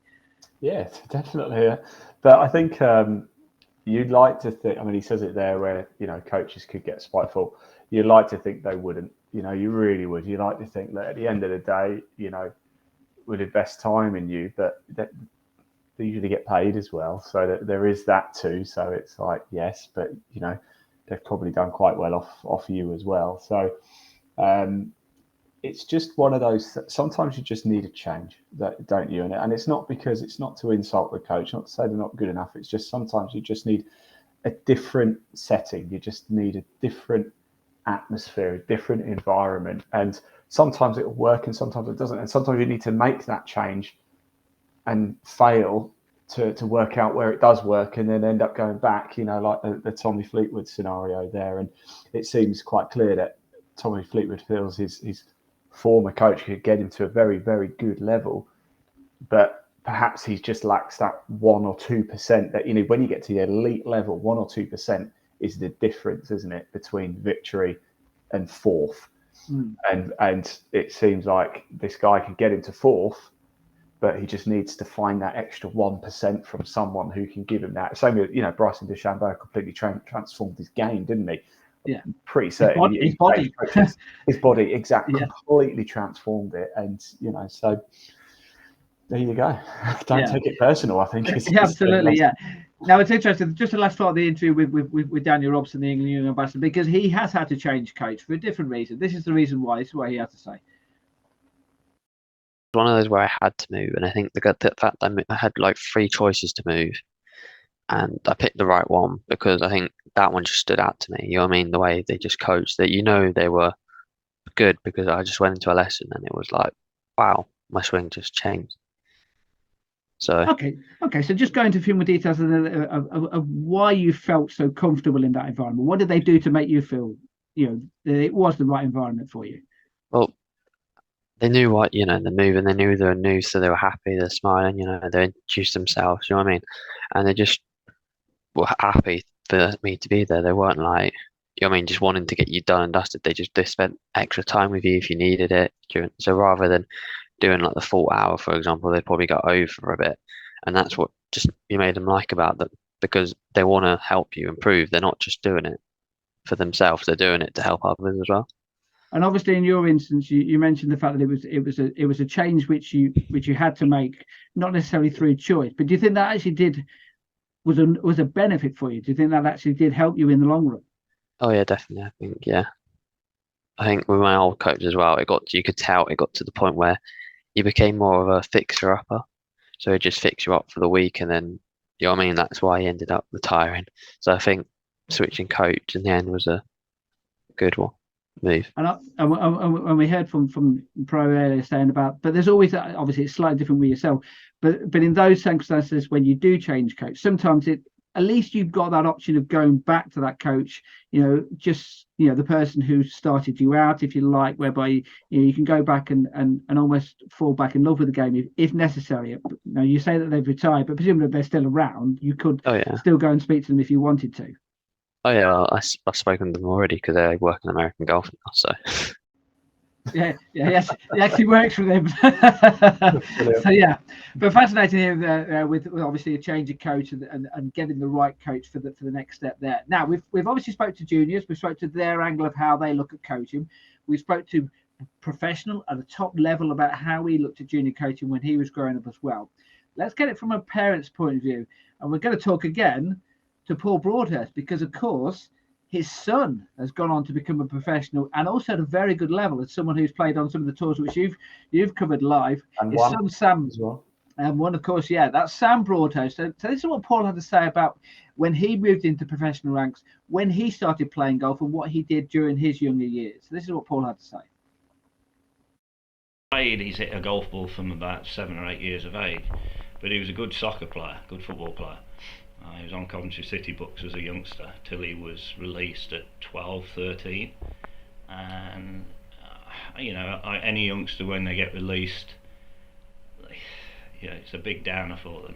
Yeah, definitely. Yeah. But I think you'd like to think, I mean, he says it there where, you know, coaches could get spiteful. You'd like to think they wouldn't, you know, you really would. You'd like to think that at the end of the day, you know, would invest time in you, but they usually get paid as well. So that there is that too. So it's like, yes, but, you know, they've probably done quite well off you as well. So it's just one of those that sometimes you just need a change, don't you? And it's not because it's not to insult the coach, not to say they're not good enough. It's just sometimes you just need a different setting. You just need a different atmosphere, a different environment. And sometimes it'll work and sometimes it doesn't. And sometimes you need to make that change and fail to work out where it does work and then end up going back, like the Tommy Fleetwood scenario there. And it seems quite clear that Tommy Fleetwood feels his former coach could get him to a very, very good level, but perhaps he just lacks that 1 or 2% that, when you get to the elite level, 1 or 2% is the difference, isn't it, between victory and fourth. And it seems like this guy could get into fourth, but he just needs to find that extra 1% from someone who can give him that. Same with, Bryson DeChambeau completely transformed his game, didn't he? Yeah, pretty certain. His body, his body, exactly, yeah. Completely transformed it, and so there you go. Don't take it personal. I think. Absolutely, yeah. Now it's interesting. Just the last part of the interview with Daniel Robson, the England Young Ambassador, because he has had to change coach for a different reason. This is the reason why. This is what he had to say. One of those where I had to move, and I think the fact that I had like 3 choices to move. And I picked the right one because I think that one just stood out to me. You know what I mean? The way they just coached, that they were good, because I just went into a lesson and it was like, wow, my swing just changed. So okay. So just go into a few more details of why you felt so comfortable in that environment. What did they do to make you feel, that it was the right environment for you? Well, they knew what, they're moving, they knew they were new, so they were happy, they're smiling, they introduced themselves, you know what I mean? And they just were happy for me to be there. They weren't like, just wanting to get you done and dusted. They spent extra time with you if you needed it. So rather than doing like the full hour, for example, they'd probably go over a bit. And that's what just you made them like about them, because they want to help you improve. They're not just doing it for themselves. They're doing it to help others as well. And obviously, in your instance, you mentioned the fact that it was a change which you had to make, not necessarily through choice. But do you think that actually was a benefit for you? Do you think that actually did help you in the long run? Oh yeah, definitely. I think with my old coach as well, you could tell it got to the point where you became more of a fixer upper. So he just fixed you up for the week, and then that's why he ended up retiring. So I think switching coach in the end was a good one. Move. And we heard from Pro earlier saying about, but there's always obviously it's slightly different with yourself, but in those circumstances when you do change coach, sometimes at least you've got that option of going back to that coach, the person who started you out, if you like, whereby you can go back and almost fall back in love with the game if necessary. You say that they've retired, but presumably if they're still around, you could still go and speak to them if you wanted to. Oh yeah, I've spoken to them already because they work in American golf now. So yes, it actually works for them. So yeah, but fascinating here with obviously a change of coach and getting the right coach for the next step there. Now we've obviously spoke to juniors. We spoke to their angle of how they look at coaching. We spoke to professional at the top level about how he looked at junior coaching when he was growing up as well. Let's get it from a parent's point of view, and we're going to talk again to Paul Broadhurst, because of course his son has gone on to become a professional and also at a very good level as someone who's played on some of the tours which you've covered live. And his son Sam as well. And one, of course, that's Sam Broadhurst. So this is what Paul had to say about when he moved into professional ranks, when he started playing golf, and what he did during his younger years. So this is what Paul had to say. He's hit a golf ball from about 7 or 8 years of age, but he was a good soccer player, good football player. He was on Coventry City books as a youngster till he was released at 12, 13. And, any youngster when they get released, it's a big downer for them.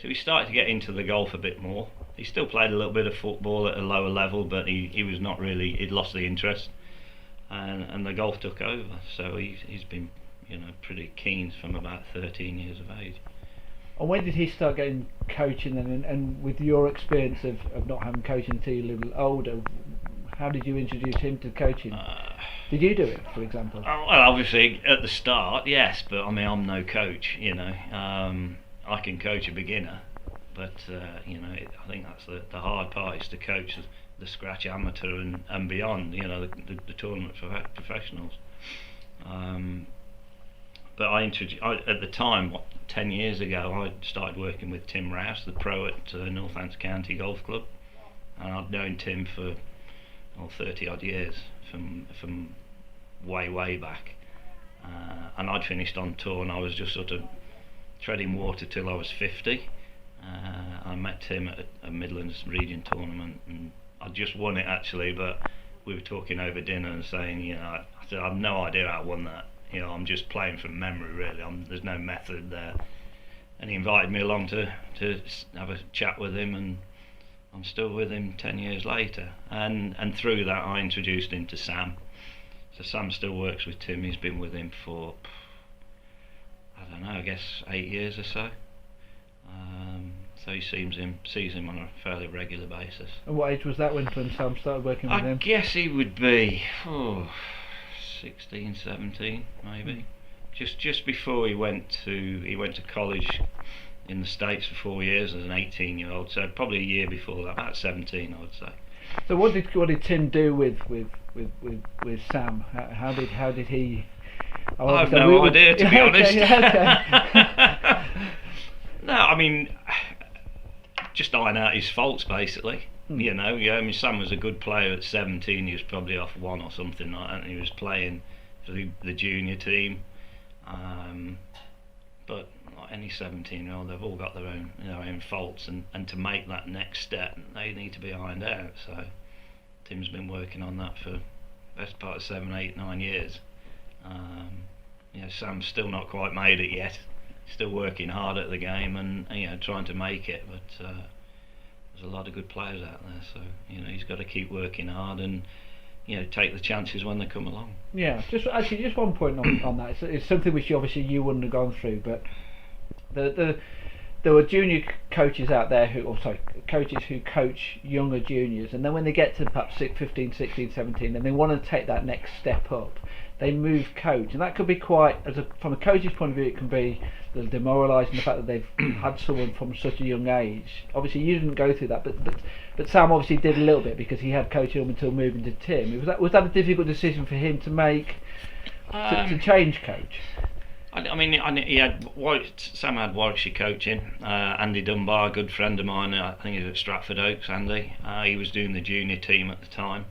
So he started to get into the golf a bit more. He still played a little bit of football at a lower level, but he was not really, he'd lost the interest. And the golf took over. So he's been, pretty keen from about 13 years of age. And when did he start getting coaching? And with your experience of not having coaching until you're a little older, how did you introduce him to coaching? Did you do it, for example? Well, obviously at the start, yes, but I'm no coach. I can coach a beginner, But I think that's the hard part, is to coach the scratch amateur and beyond. The tournament professionals. But at the time, 10 years ago, I started working with Tim Rouse, the pro at Northants County Golf Club, and I'd known Tim for 30 odd years from way back. And I'd finished on tour, and I was just sort of treading water till I was 50. I met Tim at a Midlands region tournament, and I'd just won it actually, but we were talking over dinner and saying, I said, I've no idea how I won that. I'm just playing from memory, really. There's no method there. And he invited me along to have a chat with him, and I'm still with him 10 years later. And through that, I introduced him to Sam. So Sam still works with Tim. He's been with him for, I don't know, I guess 8 years or so. So he sees him on a fairly regular basis. And what age was that when Sam started working with him? I guess he would be 16, 17 maybe. Just before he went to college in the States for 4 years as an 18-year-old. So probably a year before that, about 17, I would say. So what did Tim do with Sam? How did he? I have no idea, to be honest. Okay. No, I mean, just iron out his faults, basically. I mean, Sam was a good player at 17. He was probably off one or something like that, and he was playing for the junior team. But like any 17-year-old, they've all got their own faults, and to make that next step, they need to be ironed out. So Tim's been working on that for the best part of 7, 8, 9 years. Sam's still not quite made it yet. Still working hard at the game and trying to make it, but there's a lot of good players out there, so he's got to keep working hard and take the chances when they come along. Yeah, just one point on that. It's something which obviously you wouldn't have gone through, but there were junior coaches out there coaches who coach younger juniors, and then when they get to perhaps 15, 16, 17, and they want to take that next step up, they move coach, and that could be quite, from a coach's point of view, it can be demoralising, the fact that they've had someone from such a young age. Obviously you didn't go through that, but Sam obviously did a little bit, because he had coaching up until moving to Tim. Was that a difficult decision for him to make, to change coach? I mean, Sam had Warwickshire coaching. Andy Dunbar, a good friend of mine, I think he was at Stratford Oaks, Andy. He was doing the junior team at the time.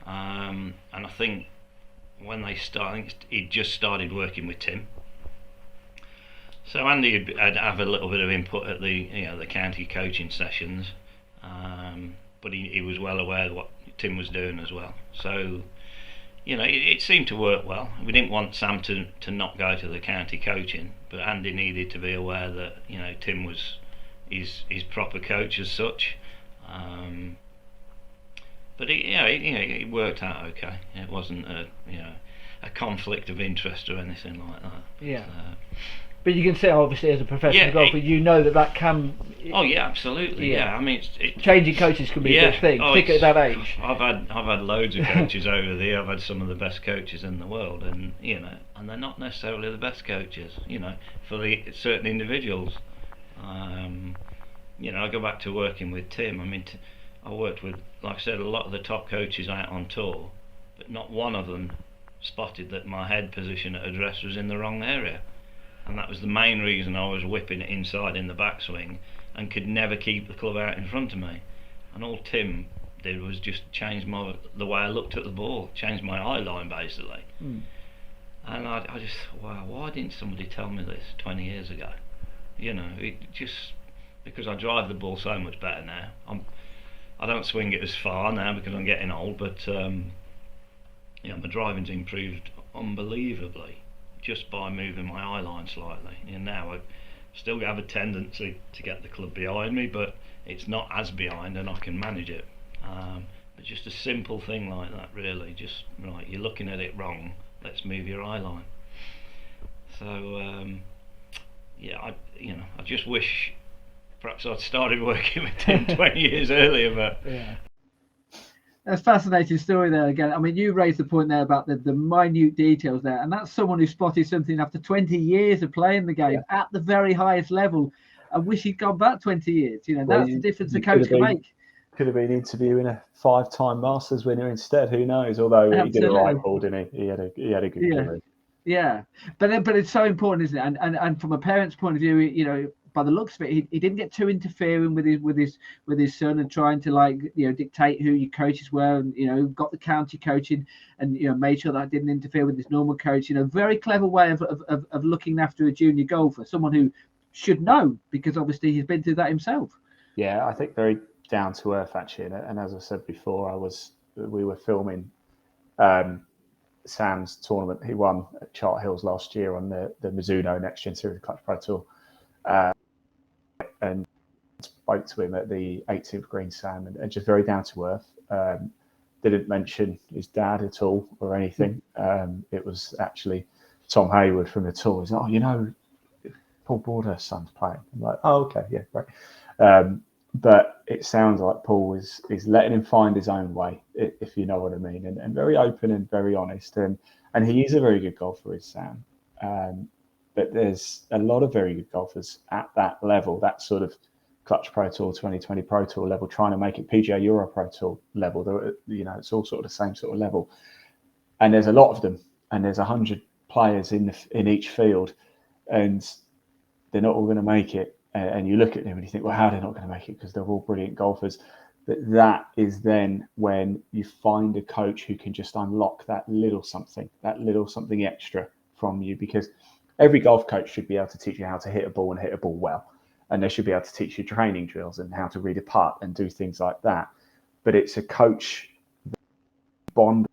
And I think when they started, he'd just started working with Tim. So Andy would have a little bit of input at the county coaching sessions, but he was well aware of what Tim was doing as well. So it seemed to work well. We didn't want Sam to not go to the county coaching, but Andy needed to be aware that Tim was his proper coach as such. But it worked out okay. It wasn't a conflict of interest or anything like that. Yeah. But you can say, obviously, as a professional golfer, that can. Oh yeah, absolutely. Yeah, I mean, changing coaches can be a good thing, particularly at that age. I've had loads of coaches over there. I've had some of the best coaches in the world, and and they're not necessarily the best coaches, for the certain individuals. I go back to working with Tim. I mean, I worked with, like I said, a lot of the top coaches out on tour, but not one of them spotted that my head position at address was in the wrong area. And that was the main reason I was whipping it inside in the backswing and could never keep the club out in front of me. And all Tim did was just change the way I looked at the ball, change my eye line basically. And I just thought, wow, why didn't somebody tell me this 20 years ago? Because I drive the ball so much better now. I don't swing it as far now because I'm getting old, but my driving's improved unbelievably just by moving my eye line slightly. And now I still have a tendency to get the club behind me, but it's not as behind and I can manage it. But just a simple thing like that, really, just right, you're looking at it wrong, let's move your eye line. So I just wish perhaps I'd started working with Tim 20 years earlier, but yeah. That's a fascinating story there again. I mean, you raised the point there about the minute details there, and that's someone who spotted something after 20 years of playing the game at the very highest level. I wish he'd gone back 20 years. You know, Well, that's the difference a coach can make. Could have been interviewing a 5-time Masters winner instead. Who knows? Although Absolutely. he did a right ball, didn't he? He had a good career. Yeah, but it's so important, isn't it? And from a parent's point of view, you know, by the looks of it, he didn't get too interfering with his son and trying to, like, you know, dictate who your coaches were, and, you know, got the county coaching and, you know, made sure that didn't interfere with his normal coach. You know, very clever way of looking after a junior golfer, someone who should know, because obviously he's been through that himself. Yeah, I think very down to earth, actually. And as I said before, we were filming Sam's tournament. He won at Chart Hills last year on the Mizuno Next Gen Series Clutch Pro Tour, and spoke to him at the 18th green, Sam, and just very down to earth. Didn't mention his dad at all or anything. It was actually Tom Hayward from the tour. He's like, oh, you know, Paul Broadhurst's son's playing. I'm like, oh, okay, yeah, great. But it sounds like Paul is letting him find his own way, if you know what I mean, and very open and very honest. And he is a very good golfer, is Sam. But there's a lot of very good golfers at that level, that sort of Clutch Pro Tour, 2020 Pro Tour level, trying to make it PGA Euro Pro Tour level. You know, it's all sort of the same sort of level. And there's a lot of them, and there's 100 players in each field, and they're not all going to make it. And you look at them and you think, well, how are they not going to make it? Because they're all brilliant golfers. But that is then when you find a coach who can just unlock that little something extra from you. Because every golf coach should be able to teach you how to hit a ball and hit a ball well. And they should be able to teach you training drills and how to read a putt and do things like that. But it's a coach bond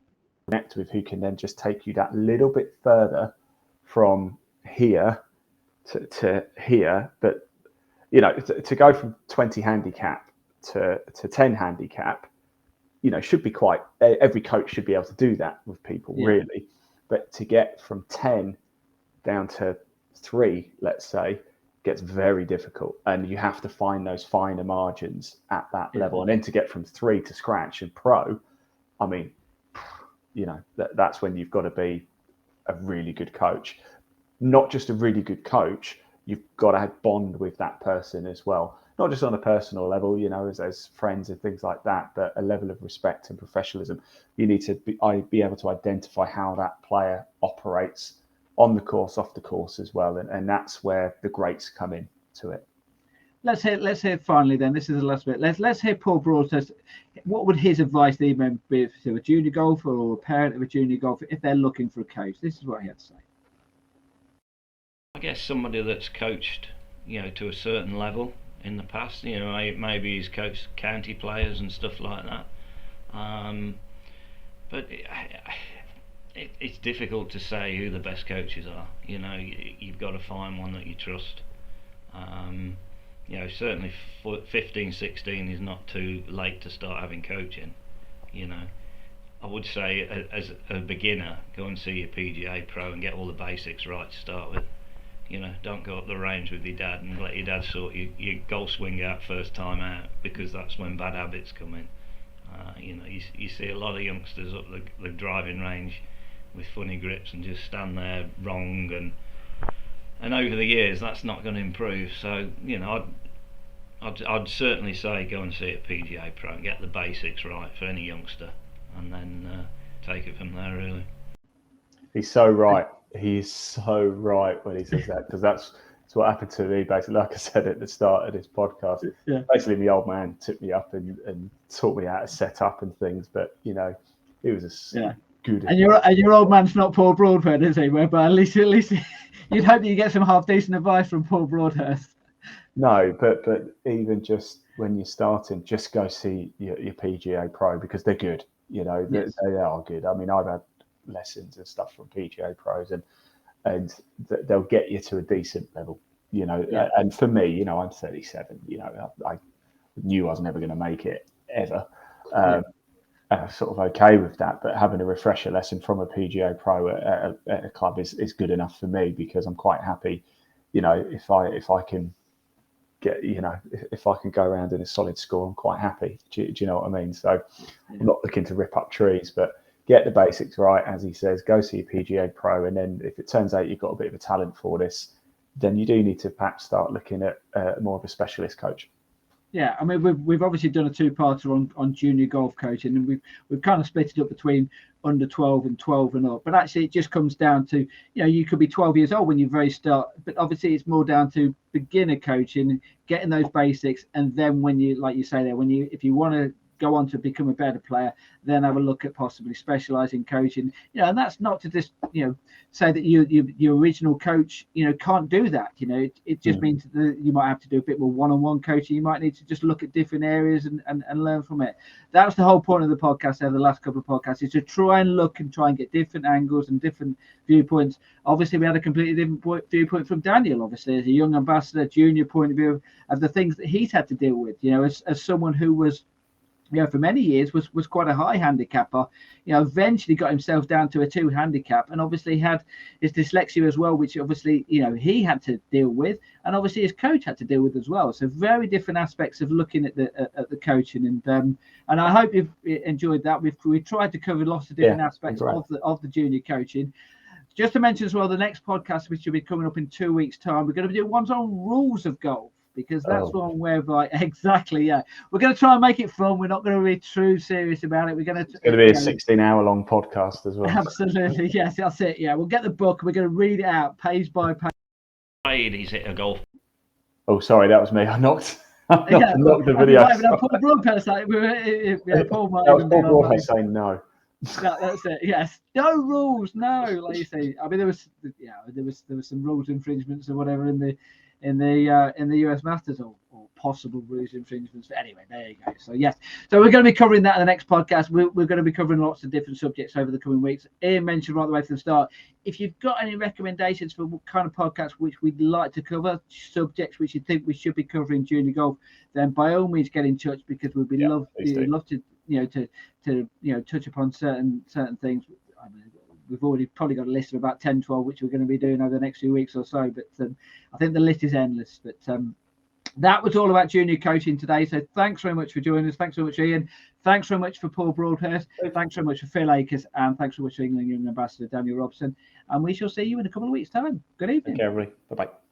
connect with who can then just take you that little bit further from here to here. But you know, to go from 20 handicap to 10 handicap, you know, should be quite, every coach should be able to do that with people, really. But to get from 10 down to 3, let's say, gets very difficult. And you have to find those finer margins at that level. And then to get from 3 to scratch and pro, I mean, you know, that's when you've got to be a really good coach. Not just a really good coach, you've got to have bond with that person as well. Not just on a personal level, you know, as friends and things like that, but a level of respect and professionalism. You need to be able to identify how that player operates on the course, off the course as well. And that's where the greats come in to it. Let's hear finally then. This is the last bit. Let's hear Paul Broadhurst. What would his advice be to a junior golfer or a parent of a junior golfer if they're looking for a coach? This is what he had to say. I guess somebody that's coached, you know, to a certain level in the past. You know, maybe he's coached county players and stuff like that. But it's difficult to say who the best coaches are. You know, you've got to find one that you trust. You know, certainly 15, 16 is not too late to start having coaching. You know, I would say as a beginner, go and see your PGA pro and get all the basics right to start with. You know, don't go up the range with your dad and let your dad sort your golf swing out first time out, because that's when bad habits come in. You know, you see a lot of youngsters up the driving range with funny grips and just stand there wrong, and over the years that's not going to improve. So, you know, I'd certainly say go and see a PGA pro and get the basics right for any youngster, and then take it from there, really. He's so right. He's so right when he says that, because that's what happened to me, basically. Like I said at the start of this podcast, basically my old man took me up and taught me how to set up and things. But you know, he was good. And your old man's not Paul Broadhurst, is he? But at least you'd hope that you get some half decent advice from Paul Broadhurst. No, but even just when you're starting, just go see your PGA pro, because they're good. You know, they are good. I mean, I've had lessons and stuff from PGA pros, and they'll get you to a decent level, you know. And for me, you know, I'm 37, you know, I knew I was never going to make it ever, and I'm sort of okay with that. But having a refresher lesson from a PGA pro at a club is good enough for me, because I'm quite happy, you know, if I can get, you know, if I can go around in a solid score, I'm quite happy. Do you know what I mean? So I'm not looking to rip up trees, but get the basics right, as he says. Go see a PGA pro, and then if it turns out you've got a bit of a talent for this, then you do need to perhaps start looking at more of a specialist coach. Yeah, I mean, we've obviously done a two-parter on junior golf coaching, and we've kind of split it up between under 12 and 12 and up. But actually, it just comes down to, you could be 12 years old when you very start, but obviously it's more down to beginner coaching, getting those basics, and then when you, like you say there, if you want to go on to become a better player, then have a look at possibly specialising coaching. And that's not to just say that your original coach can't do that. It just means that you might have to do a bit more one-on-one coaching. You might need to just look at different areas and learn from it. That's the whole point of the podcast over the last couple of podcasts, is to try and get different angles and different viewpoints. Obviously, we had a completely different viewpoint from Daniel, obviously, as a young ambassador, junior point of view of the things that he's had to deal with, as someone who was, for many years was quite a high handicapper, eventually got himself down to a 2 handicap, and obviously had his dyslexia as well, which obviously, he had to deal with, and obviously his coach had to deal with as well. So very different aspects of looking at the coaching, and I hope you've enjoyed that. We tried to cover lots of different aspects of the junior coaching. Just to mention as well, the next podcast, which will be coming up in 2 weeks' time, we're going to be doing ones on rules of golf, because that's one whereby exactly, we're going to try and make it fun. We're not going to be too serious about it. It's going to be a 16-hour-long podcast as well. Absolutely, yes, that's it. Yeah, we'll get the book. We're going to read it out page by page. Is it a golf? Oh, sorry, that was me. I knocked the video. Paul Broadhurst, Paul Broadhurst saying no. That's it. Yes, no rules. No, like you say. I mean, there was some rules infringements or whatever in the US Masters, or possible rules infringements. But anyway, there you go. So yes, so we're going to be covering that in the next podcast. We're going to be covering lots of different subjects over the coming weeks. Ian mentioned right the way from the start, if you've got any recommendations for what kind of podcasts which we'd like to cover, subjects which you think we should be covering junior golf, then by all means get in touch, because we'd love to touch upon certain things. I mean, we've already probably got a list of about 10, 12, which we're going to be doing over the next few weeks or so. But I think the list is endless. But that was all about junior coaching today. So thanks very much for joining us. Thanks very much, Ian. Thanks very much for Paul Broadhurst. Thanks very much for Phil Akers. And thanks very much for England Young Ambassador Daniel Robson. And we shall see you in a couple of weeks' time. Good evening. Okay, everybody. Bye-bye.